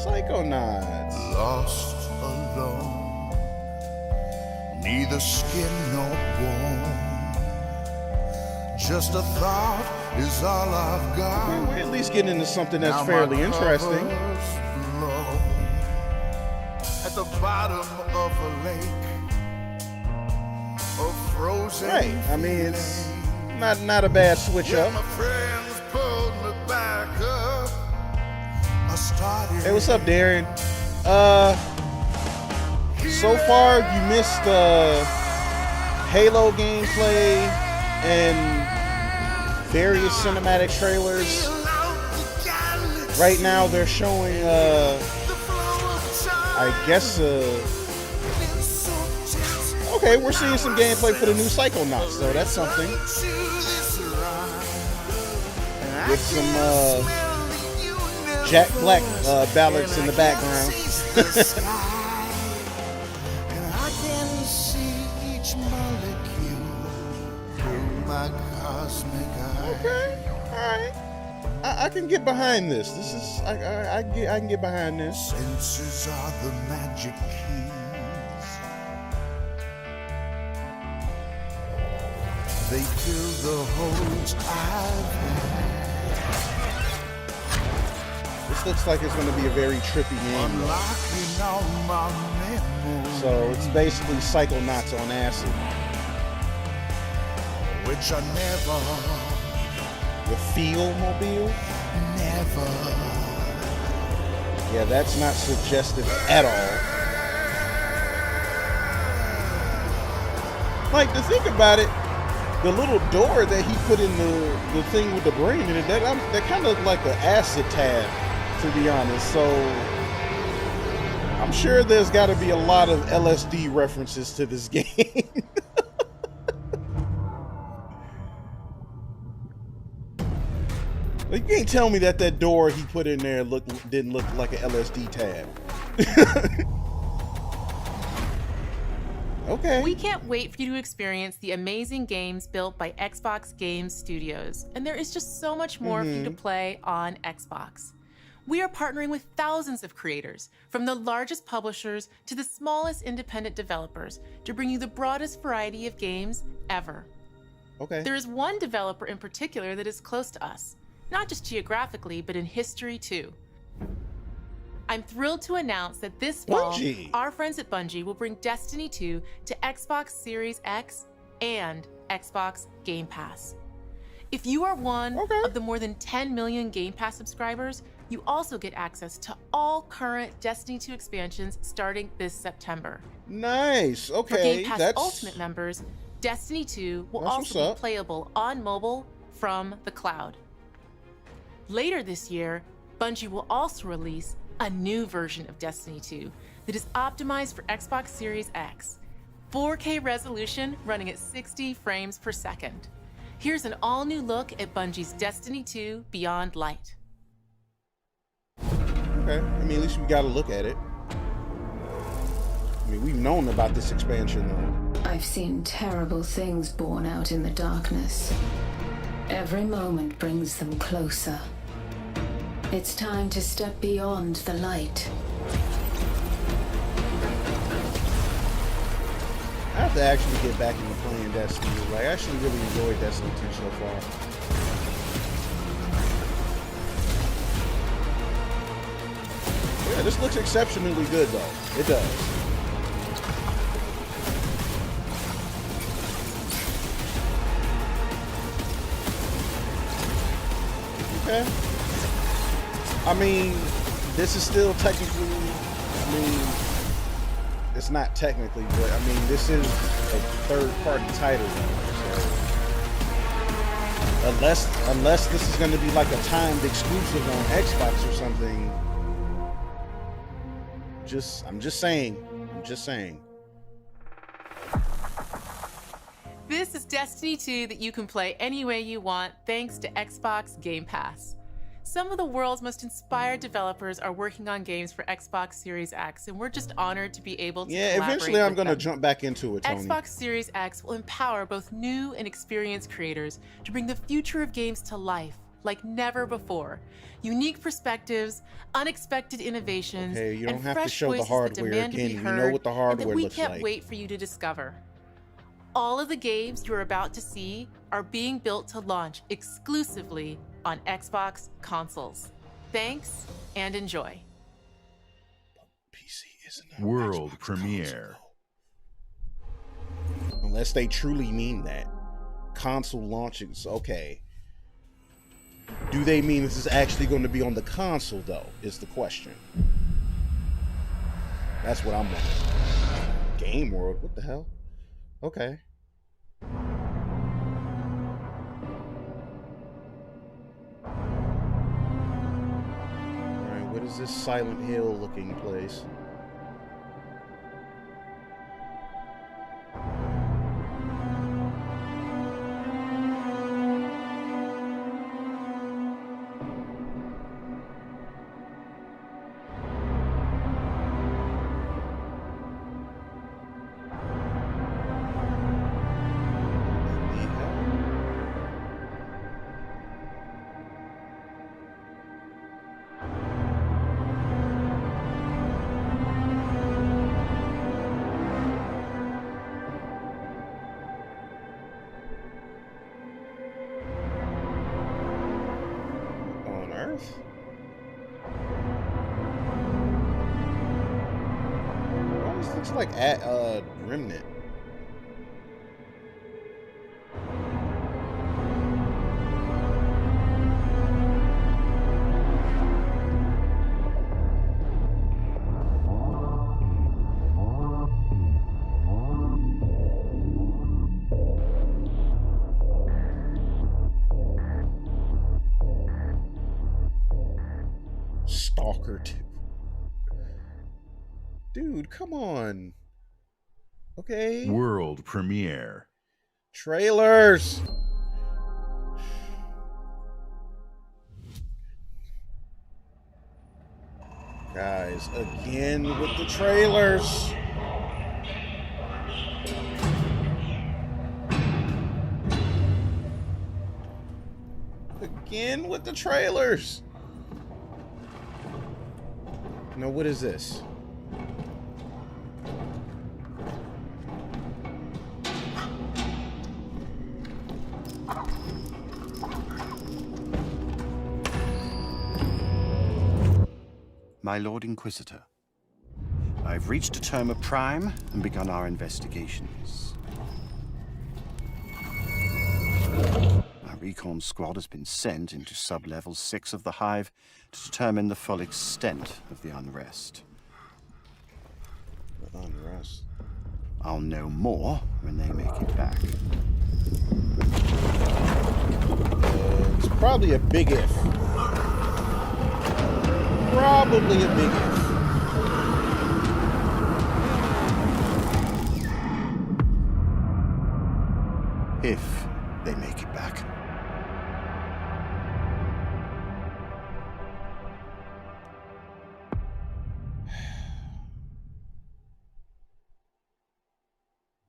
Speaker 1: Psychonauts.
Speaker 5: Lost alone, neither skin nor bone. Just a thought is all I've got.
Speaker 1: Okay, we're at least getting into something that's fairly interesting.
Speaker 5: At the bottom of a lake, a frozen.
Speaker 1: Right. I mean, it's not a bad switch up.
Speaker 5: My friends pulled me back up. I started.
Speaker 1: Hey, what's up, Darren? So far you missed Halo gameplay and various cinematic trailers. Right now they're showing I guess okay, we're seeing some gameplay for the new Psychonauts, so that's something. With some Jack Black ballads in the background. Okay, alright. I can get behind this. This is I can get behind this.
Speaker 5: Senses are the magic keys. They fill the holes I've had.
Speaker 1: This looks like it's going to be a very trippy game.
Speaker 5: Unlocking all my memories.
Speaker 1: So it's basically Psychonauts on acid.
Speaker 5: Which I never.
Speaker 1: The Feel Mobile?
Speaker 5: Never.
Speaker 1: Yeah, that's not suggestive at all. Like, to think about it, the little door that he put in the thing with the brain in it, that kind of like an acid tab, to be honest. So I'm sure there's got to be a lot of LSD references to this game. You can't tell me that door he put in there didn't look like an LSD tab. Okay.
Speaker 2: We can't wait for you to experience the amazing games built by Xbox Game Studios, and there is just so much more for you to play on Xbox. We are partnering with thousands of creators, from the largest publishers to the smallest independent developers, to bring you the broadest variety of games ever.
Speaker 1: Okay.
Speaker 2: There is one developer in particular that is close to us. Not just geographically, but in history too. I'm thrilled to announce that this fall, our friends at Bungie will bring Destiny 2 to Xbox Series X and Xbox Game Pass. If you are one of the more than 10 million Game Pass subscribers, you also get access to all current Destiny 2 expansions starting this September.
Speaker 1: Nice. Okay.
Speaker 2: For Game Pass Ultimate members, Destiny 2 will also be playable on mobile from the cloud. Later this year, Bungie will also release a new version of Destiny 2 that is optimized for Xbox Series X. 4K resolution running at 60 frames per second. Here's an all-new look at Bungie's Destiny 2 Beyond Light.
Speaker 1: Okay, I mean, at least we got to look at it. I mean, we've known about this expansion, though.
Speaker 4: I've seen terrible things born out in the darkness. Every moment brings them closer. It's time to step beyond the light.
Speaker 1: I have to actually get back into playing Destiny. Like, I actually really enjoyed Destiny 2 so far. Yeah, this looks exceptionally good, though. It does. Okay. I mean, this is still technically, I mean, it's not technically, but I mean, this is a third-party title. So unless this is going to be like a timed exclusive on Xbox or something. I'm just saying.
Speaker 2: This is Destiny 2 that you can play any way you want thanks to Xbox Game Pass. Some of the world's most inspired developers are working on games for Xbox Series X, and we're just honored to be able to collaborate
Speaker 1: eventually I'm
Speaker 2: with
Speaker 1: going to
Speaker 2: them.
Speaker 1: jump back into it, Tony.
Speaker 2: Xbox Series X will empower both new and experienced creators to bring the future of games to life like never before. Unique perspectives, unexpected innovations,
Speaker 1: Okay, you don't
Speaker 2: and
Speaker 1: have to
Speaker 2: fresh
Speaker 1: show the
Speaker 2: voices that
Speaker 1: hardware
Speaker 2: demand to be
Speaker 1: again. We know
Speaker 2: heard,
Speaker 1: what the
Speaker 2: and
Speaker 1: hardware
Speaker 2: that we
Speaker 1: looks
Speaker 2: can't
Speaker 1: like.
Speaker 2: wait for you to discover. All of the games you're about to see are being built to launch exclusively on Xbox consoles. Thanks and enjoy.
Speaker 1: PC isn't
Speaker 6: World premiere.
Speaker 1: Unless they truly mean that. Console launches, okay. Do they mean this is actually going to be on the console, though, is the question. That's what I'm wondering. Game World, what the hell? Okay. Alright, what is this Silent Hill looking place? Looks like at Remnant. Stalker 2. Dude, come on. Okay.
Speaker 6: World premiere.
Speaker 1: Trailers. Guys, again with the trailers. Again with the trailers. Now, what is this?
Speaker 7: My Lord Inquisitor, I've reached a term of prime and begun our investigations. Our recon squad has been sent into sub-level 6 of the Hive to determine the full extent of the unrest.
Speaker 1: The unrest?
Speaker 7: I'll know more when they make it back.
Speaker 1: It's probably a big if. Probably a big if.
Speaker 7: If they make it back.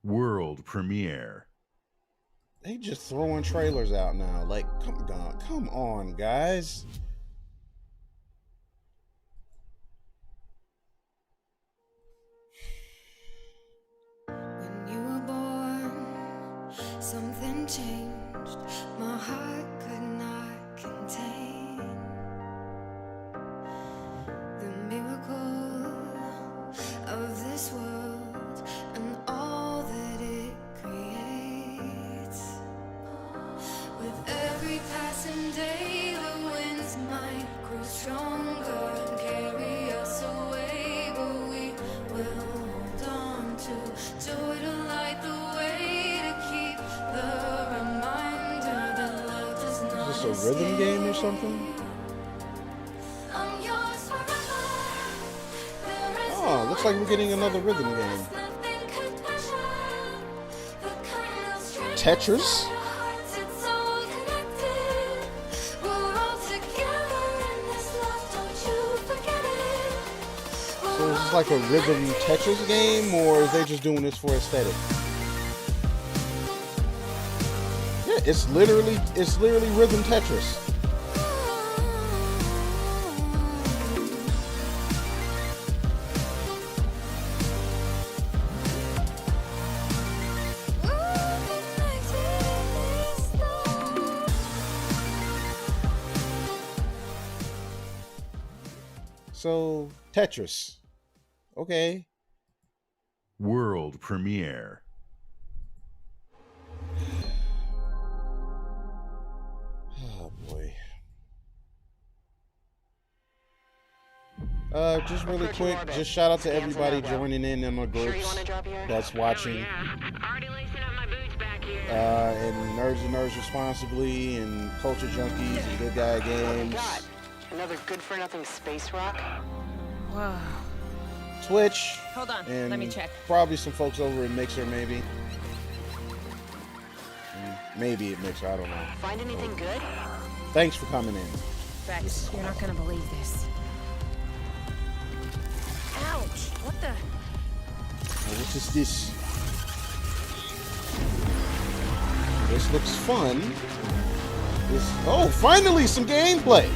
Speaker 6: World premiere.
Speaker 1: They just throwing trailers out now. Like, come on, guys.
Speaker 8: Something changed, my heart could not contain the miracle of this world and all that it creates. With every passing day, the winds might grow stronger and carry us away, but we will hold on to joy to light the way.
Speaker 1: Is this a rhythm game or something? Oh, looks like we're getting another rhythm game. Tetris? So is this like a rhythm Tetris game, or is they just doing this for aesthetic? It's literally rhythm Tetris. So Tetris. Okay.
Speaker 6: World premiere.
Speaker 1: Oh boy. Just really quick, just shout out to everybody joining in the groups that's watching. And Nerds Responsibly, and Culture Junkies, and Good Guy Games.
Speaker 3: Another good for nothing space rock.
Speaker 9: Whoa.
Speaker 1: Twitch.
Speaker 9: Hold on,
Speaker 1: and
Speaker 9: let me check.
Speaker 1: Probably some folks over in Mixer, maybe. Maybe at Mixer, I don't know.
Speaker 3: Find anything good?
Speaker 1: Thanks for coming in.
Speaker 9: Vex, you're not gonna believe this. Ouch! What the?
Speaker 1: What is this? This looks fun. Oh, finally some gameplay.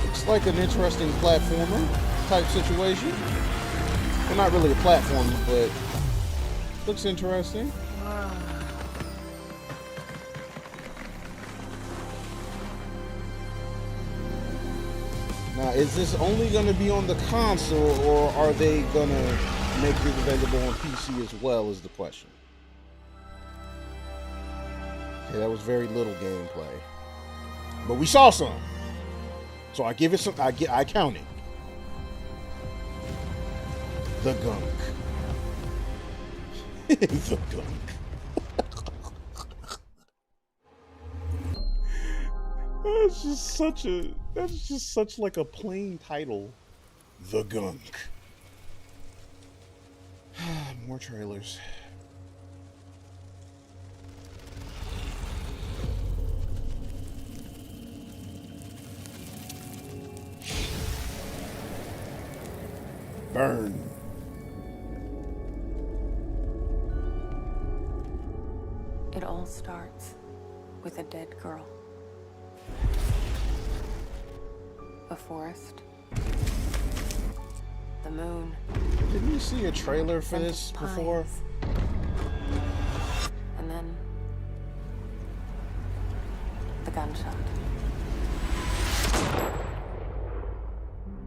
Speaker 1: Looks like an interesting platformer type situation. Well, not really a platformer, but looks interesting. Now, is this only going to be on the console, or are they going to make it available on PC as well, is the question. Okay, that was very little gameplay, but we saw some, so I give it some. I count it. The gunk. The gunk. That's just such like a plain title. The gunk. More trailers. Burn.
Speaker 10: It all starts with a dead girl. A forest. The moon.
Speaker 1: Didn't you see a trailer for this before?
Speaker 10: And then the gunshot.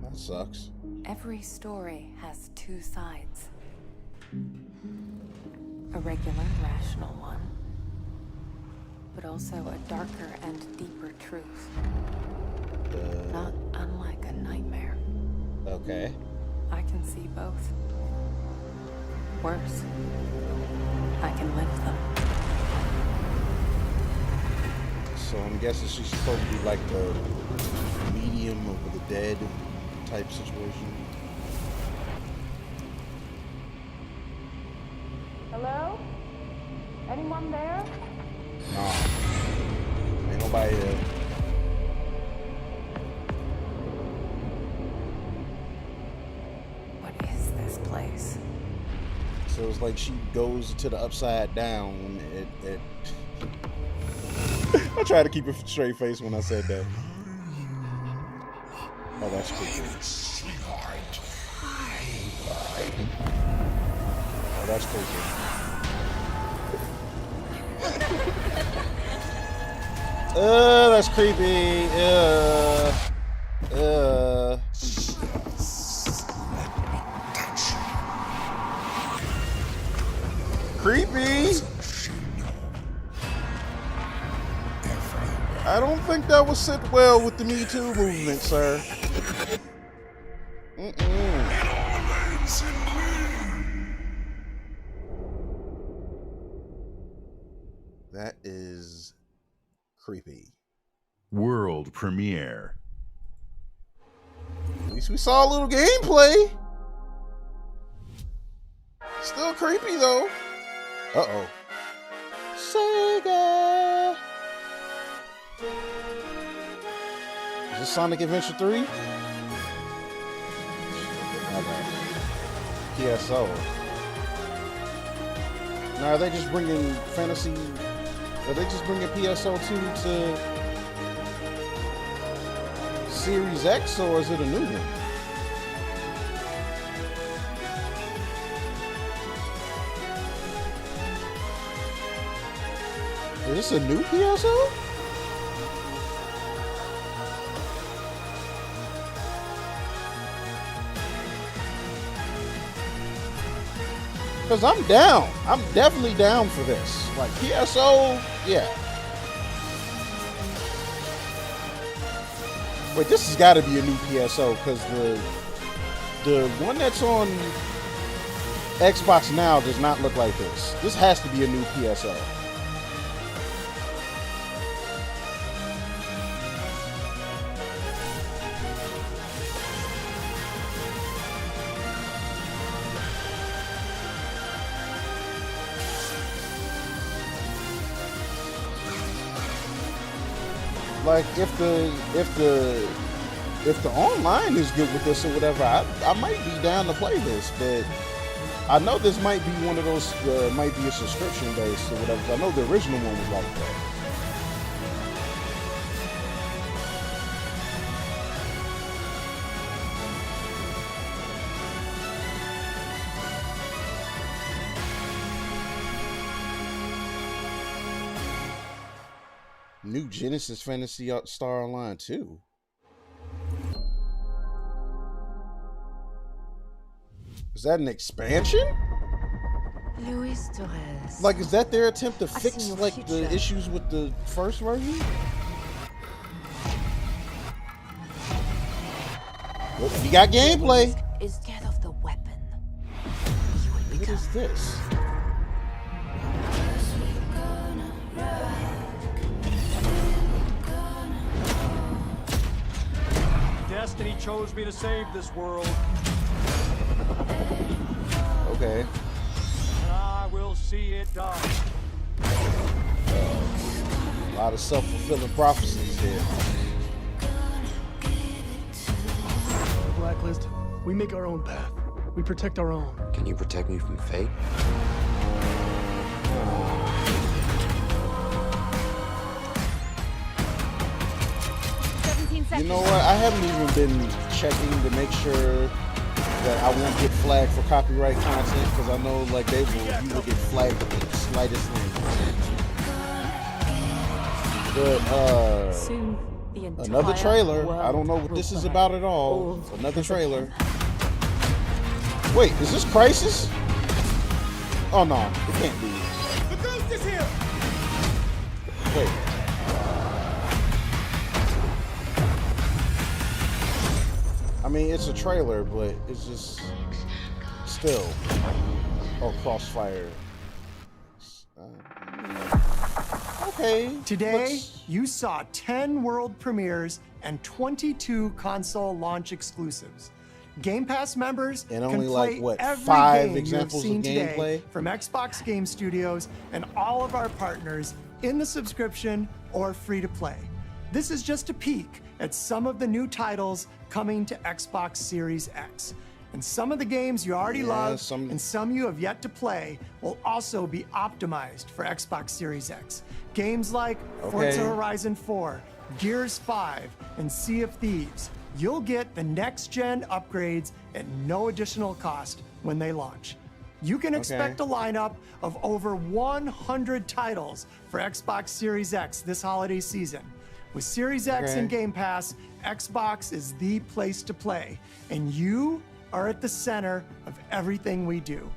Speaker 1: That sucks.
Speaker 10: Every story has two sides. A regular, rational one, but also a darker and deeper truth. Not unlike a nightmare.
Speaker 1: Okay.
Speaker 10: I can see both. Worse, I can live them.
Speaker 1: So I'm guessing she's supposed to be like the medium of the dead type situation.
Speaker 10: Hello? Anyone there?
Speaker 1: Nah. Ain't nobody there.
Speaker 10: What is this place?
Speaker 1: So it's like she goes to the upside down. I tried to keep a straight face when I said that. Oh, that's creepy. Oh, that's creepy. That's creepy. Creepy. I don't think that would sit well with the Me Too movement, sir. That is creepy.
Speaker 6: World premiere.
Speaker 1: At least we saw a little gameplay. Still creepy though. Uh-oh. Sega. Is this Sonic Adventure 3? Okay. PSO. Now, are they just bringing fantasy? Are they just bringing PSO2 to Series X, or is it a new one? Is this a new PSO? Because I'm down. I'm definitely down for this. Like, PSO, yeah. Wait, this has got to be a new PSO, because the one that's on Xbox Now does not look like this. This has to be a new PSO. Like, if the online is good with this or whatever, I might be down to play this, but I know this might be one of those, might be a subscription based or whatever. I know the original one was like that. New Genesis Fantasy Star Online 2. Is that an expansion?
Speaker 10: Luis Torres.
Speaker 1: Like, is that their attempt to fix like the issues with the first version? Well, you got gameplay.
Speaker 10: Instead of the weapon,
Speaker 1: what is this?
Speaker 11: Destiny chose me to save this world.
Speaker 1: Okay.
Speaker 11: And I will see it done.
Speaker 1: A lot of self-fulfilling prophecies here.
Speaker 11: Blacklist, we make our own path. We protect our own.
Speaker 12: Can you protect me from fate?
Speaker 1: You know what? I haven't even been checking to make sure that I won't get flagged for copyright content, because I know like you will get flagged at the slightest thing. But another trailer. I don't know what this is about at all. Another trailer. Wait, is this Crisis? Oh no, it can't be.
Speaker 11: The ghost is here.
Speaker 1: Wait. I mean, it's a trailer, but it's just still. Oh, Crossfire. Okay.
Speaker 20: Today, you saw 10 world premieres and 22 console launch exclusives. Game Pass members
Speaker 1: and
Speaker 20: can
Speaker 1: only
Speaker 20: play
Speaker 1: like what,
Speaker 20: every
Speaker 1: 5
Speaker 20: game
Speaker 1: examples
Speaker 20: you have seen
Speaker 1: of gameplay
Speaker 20: today from Xbox Game Studios and all of our partners in the subscription or free to play. This is just a peek at some of the new titles coming to Xbox Series X. And some of the games you already love and some you have yet to play will also be optimized for Xbox Series X. Games like Forza Horizon 4, Gears 5, and Sea of Thieves. You'll get the next-gen upgrades at no additional cost when they launch. You can expect a lineup of over 100 titles for Xbox Series X this holiday season. With Series X and Game Pass, Xbox is the place to play, and you are at the center of everything we do.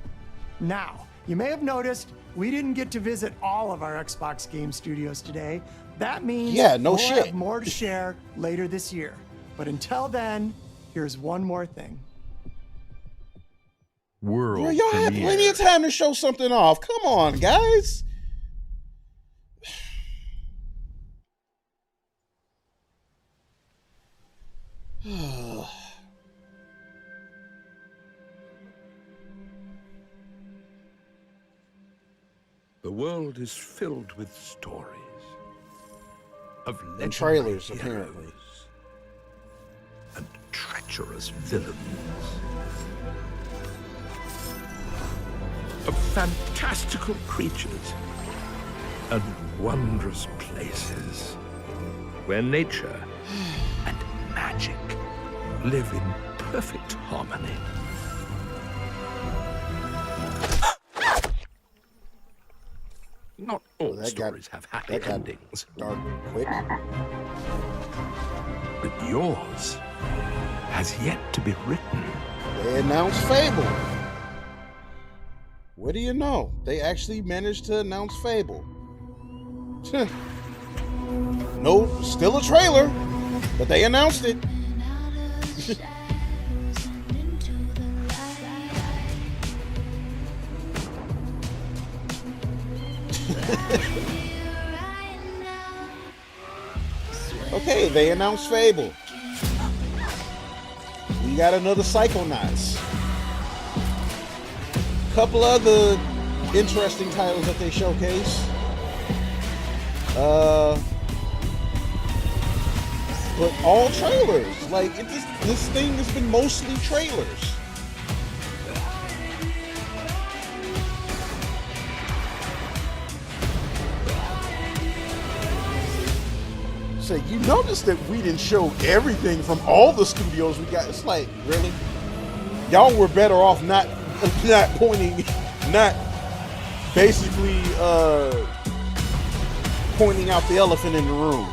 Speaker 20: Now, you may have noticed we didn't get to visit all of our Xbox Game Studios today. That means we'll have more to share later this year. But until then, here's one more thing.
Speaker 6: World
Speaker 1: y'all have plenty of time to show something off. Come on, guys.
Speaker 13: The world is filled with stories of
Speaker 1: and trailers, apparently,
Speaker 13: and treacherous villains, of fantastical creatures and wondrous places where nature and magic live in perfect harmony. Not all stories have happy endings.
Speaker 1: Dark quick.
Speaker 13: But yours has yet to be written.
Speaker 1: They announced Fable. What do you know? They actually managed to announce Fable. No, still a trailer, but they announced it. Okay, they announced Fable. We got another Psychonauts. Couple other interesting titles that they showcase. But all trailers. Like this thing has been mostly trailers. So you notice that we didn't show everything from all the studios we got. It's like, really? Y'all were better off not pointing, not basically pointing out the elephant in the room.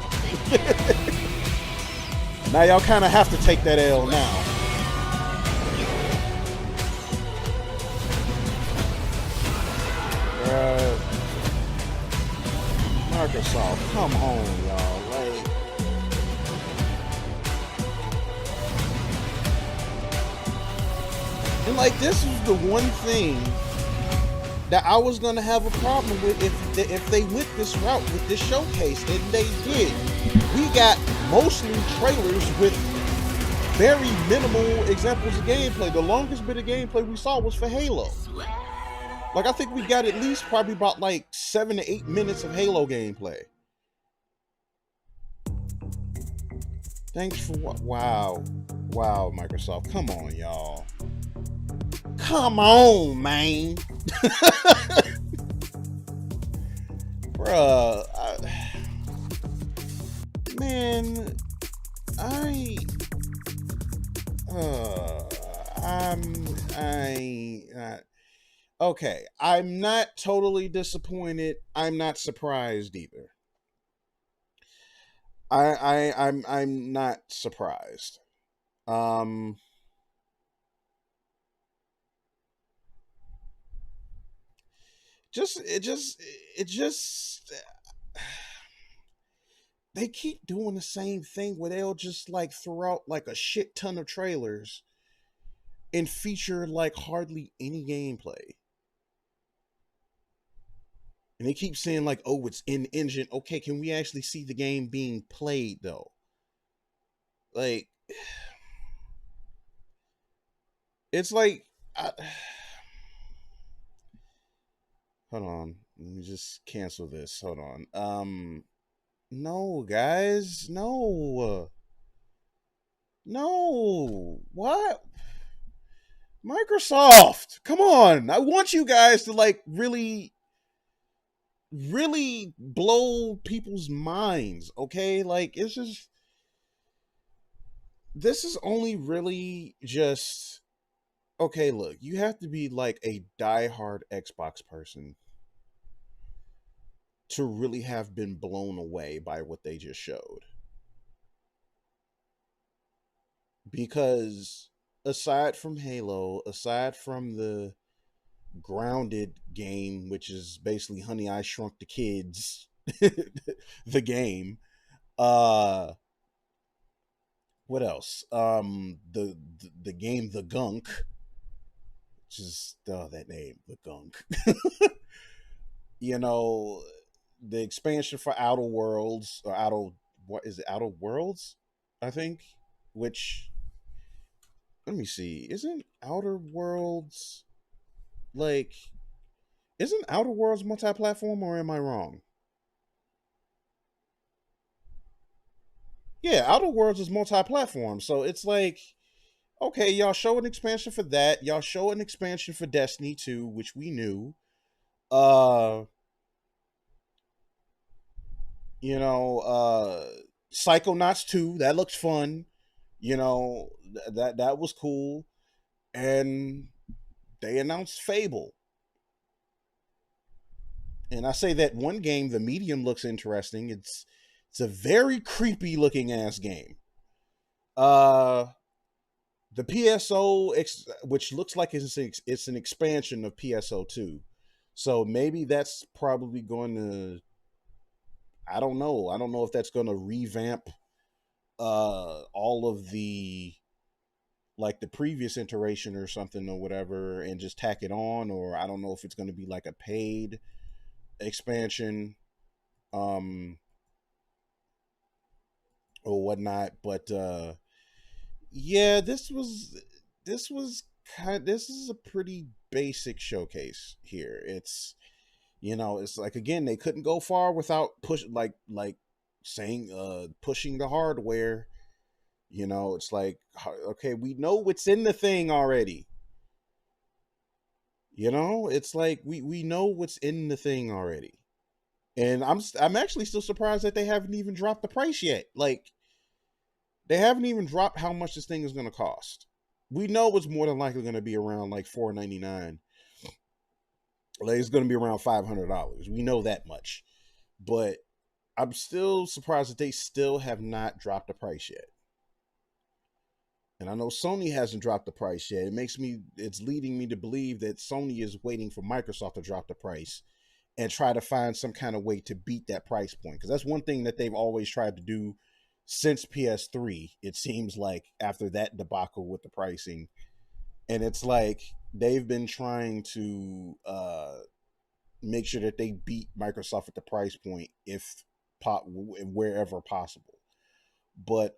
Speaker 1: Now y'all kind of have to take that L now. Microsoft, come on, y'all. Like, and like, this is the one thing that I was gonna have a problem with if they went this route with this showcase, and they did. We got mostly trailers with very minimal examples of gameplay. The longest bit of gameplay we saw was for Halo. Like, I think we got at least probably about like 7 to 8 minutes of Halo gameplay. Thanks for what? Wow, Microsoft, come on, y'all. Come on, man. Bruh, man, okay, I'm not totally disappointed. I'm not surprised either. I'm not surprised. It just they keep doing the same thing where they'll just like throw out like a shit ton of trailers and feature like hardly any gameplay. And they keep saying like, oh, it's in engine. Okay, can we actually see the game being played though? Like, it's like, hold on, let me just cancel this. Hold on. No, guys, no. What? Microsoft, come on. I want you guys to like really blow people's minds, okay? Like, it's just, this is only really just, okay, look, you have to be like a diehard Xbox person to really have been blown away by what they just showed. Because aside from Halo, aside from the Grounded game, which is basically Honey, I Shrunk the Kids, the game, what else? The game The Gunk, which is, that name, The Gunk. You know, the expansion for Outer Worlds, or what is it, Outer Worlds, I think, which, let me see, isn't Outer Worlds multi-platform, or am I wrong? Yeah, Outer Worlds is multi-platform, so it's like, okay, y'all show an expansion for that, y'all show an expansion for Destiny 2, which we knew. You know, Psychonauts 2, that looks fun. You know, that was cool. And they announced Fable. And I say that one game, The Medium, looks interesting. It's a very creepy looking ass game. The the PSO, which looks like it's an expansion of PSO2. So maybe that's probably going to, I don't know. I don't know if that's going to revamp all of the, like the previous iteration or something or whatever, and just tack it on, or I don't know if it's going to be like a paid expansion or whatnot. But yeah, this is a pretty basic showcase here. It's, you know, it's like, again, they couldn't go far without pushing the hardware. You know, it's like, okay, we know what's in the thing already. You know, it's like we know what's in the thing already. And I'm actually still surprised that they haven't even dropped the price yet. Like, they haven't even dropped how much this thing is going to cost. We know it's more than likely going to be around like $499. Like, it's going to be around $500. We know that much. But I'm still surprised that they still have not dropped the price yet. And I know Sony hasn't dropped the price yet. It's leading me to believe that Sony is waiting for Microsoft to drop the price and try to find some kind of way to beat that price point. Because that's one thing that they've always tried to do since PS3. It seems like, after that debacle with the pricing. And it's like they've been trying to make sure that they beat Microsoft at the price point wherever possible. But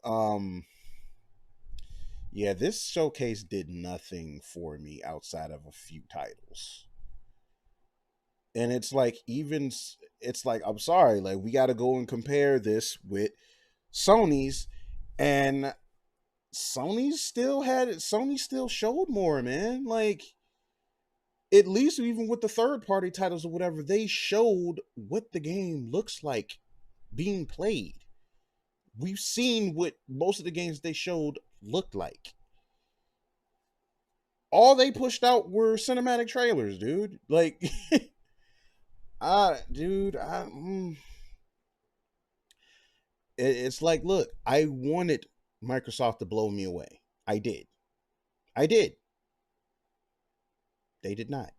Speaker 1: yeah, this showcase did nothing for me outside of a few titles. And it's like, I'm sorry, like, we got to go and compare this with Sony's, and Sony still showed more, man. Like, at least even with the third party titles or whatever, they showed what the game looks like being played. We've seen what most of the games they showed looked like. All they pushed out were cinematic trailers, dude. Like, it's like, look, I wanted Microsoft to blow me away. I did. They did not.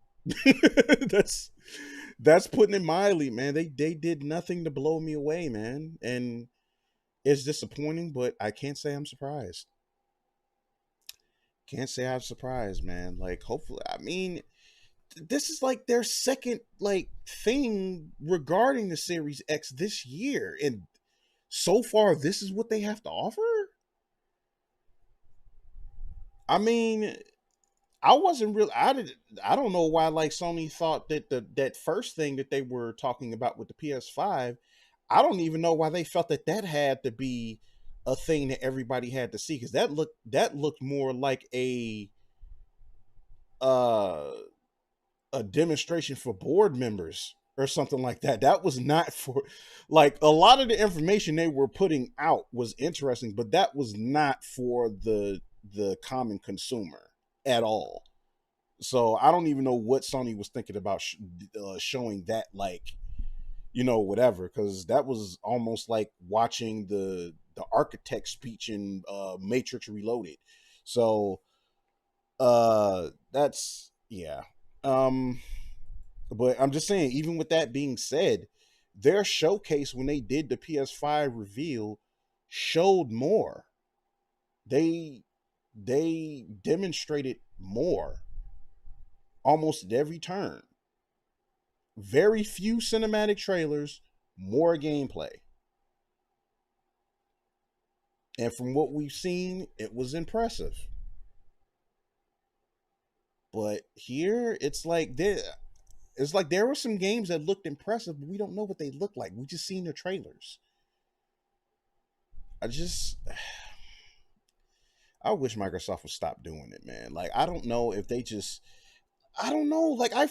Speaker 1: That's putting it mildly, man. They did nothing to blow me away, man. And it's disappointing, but I can't say I'm surprised. Can't say I'm surprised, man. Like, hopefully, I mean, this is like their second like thing regarding the Series X this year, and so far this is what they have to offer. I mean, I don't know why like Sony thought that that first thing that they were talking about with the PS5, I don't even know why they felt that had to be a thing that everybody had to see, because that looked more like a demonstration for board members or something like that. That was not for, like, a lot of the information they were putting out was interesting, but that was not for the common consumer at all. So I don't even know what Sony was thinking about showing that, like, you know, whatever, because that was almost like watching the architect speech in Matrix Reloaded. So that's, yeah. But I'm just saying, even with that being said, their showcase when they did the PS5 reveal showed more. They demonstrated more almost at every turn. Very few cinematic trailers, more gameplay. And from what we've seen, it was impressive. But here, it's like there were some games that looked impressive, but we don't know what they look like. We just seen the trailers. I wish Microsoft would stop doing it, man. Like, I don't know if they just, I don't know. Like, I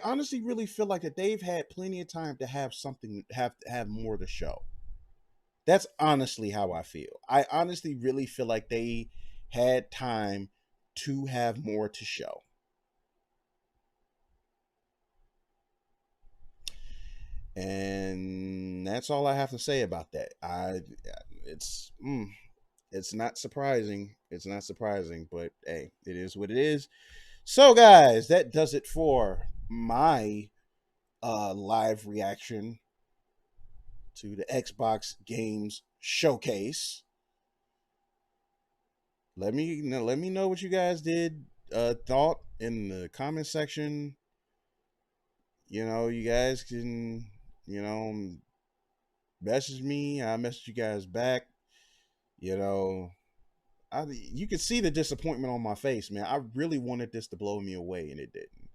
Speaker 1: honestly really feel like that they've had plenty of time to have something, have more to show. That's honestly how I feel. I honestly really feel like they had time to have more to show. And that's all I have to say about that. It's not surprising. It's not surprising, but hey, it is what it is. So, guys, that does it for my live reaction to the Xbox Games Showcase. Let me know what you guys thought in the comment section. You know, you guys can, message me. I'll message you guys back. You know, you can see the disappointment on my face, man. I really wanted this to blow me away, and it didn't.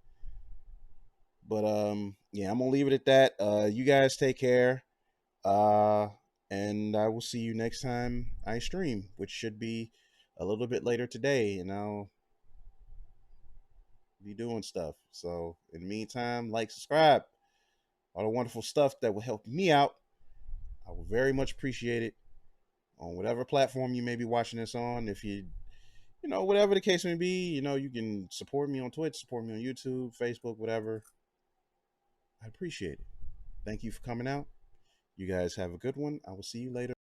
Speaker 1: But yeah, I'm gonna leave it at that. You guys take care. And I will see you next time I stream, which should be a little bit later today, and I'll be doing stuff. So in the meantime, like, subscribe, all the wonderful stuff that will help me out. I will very much appreciate it on whatever platform you may be watching this on. If you whatever the case may be, you can support me on Twitch, support me on YouTube, Facebook, whatever. I appreciate it. Thank you for coming out. You guys have a good one. I will see you later.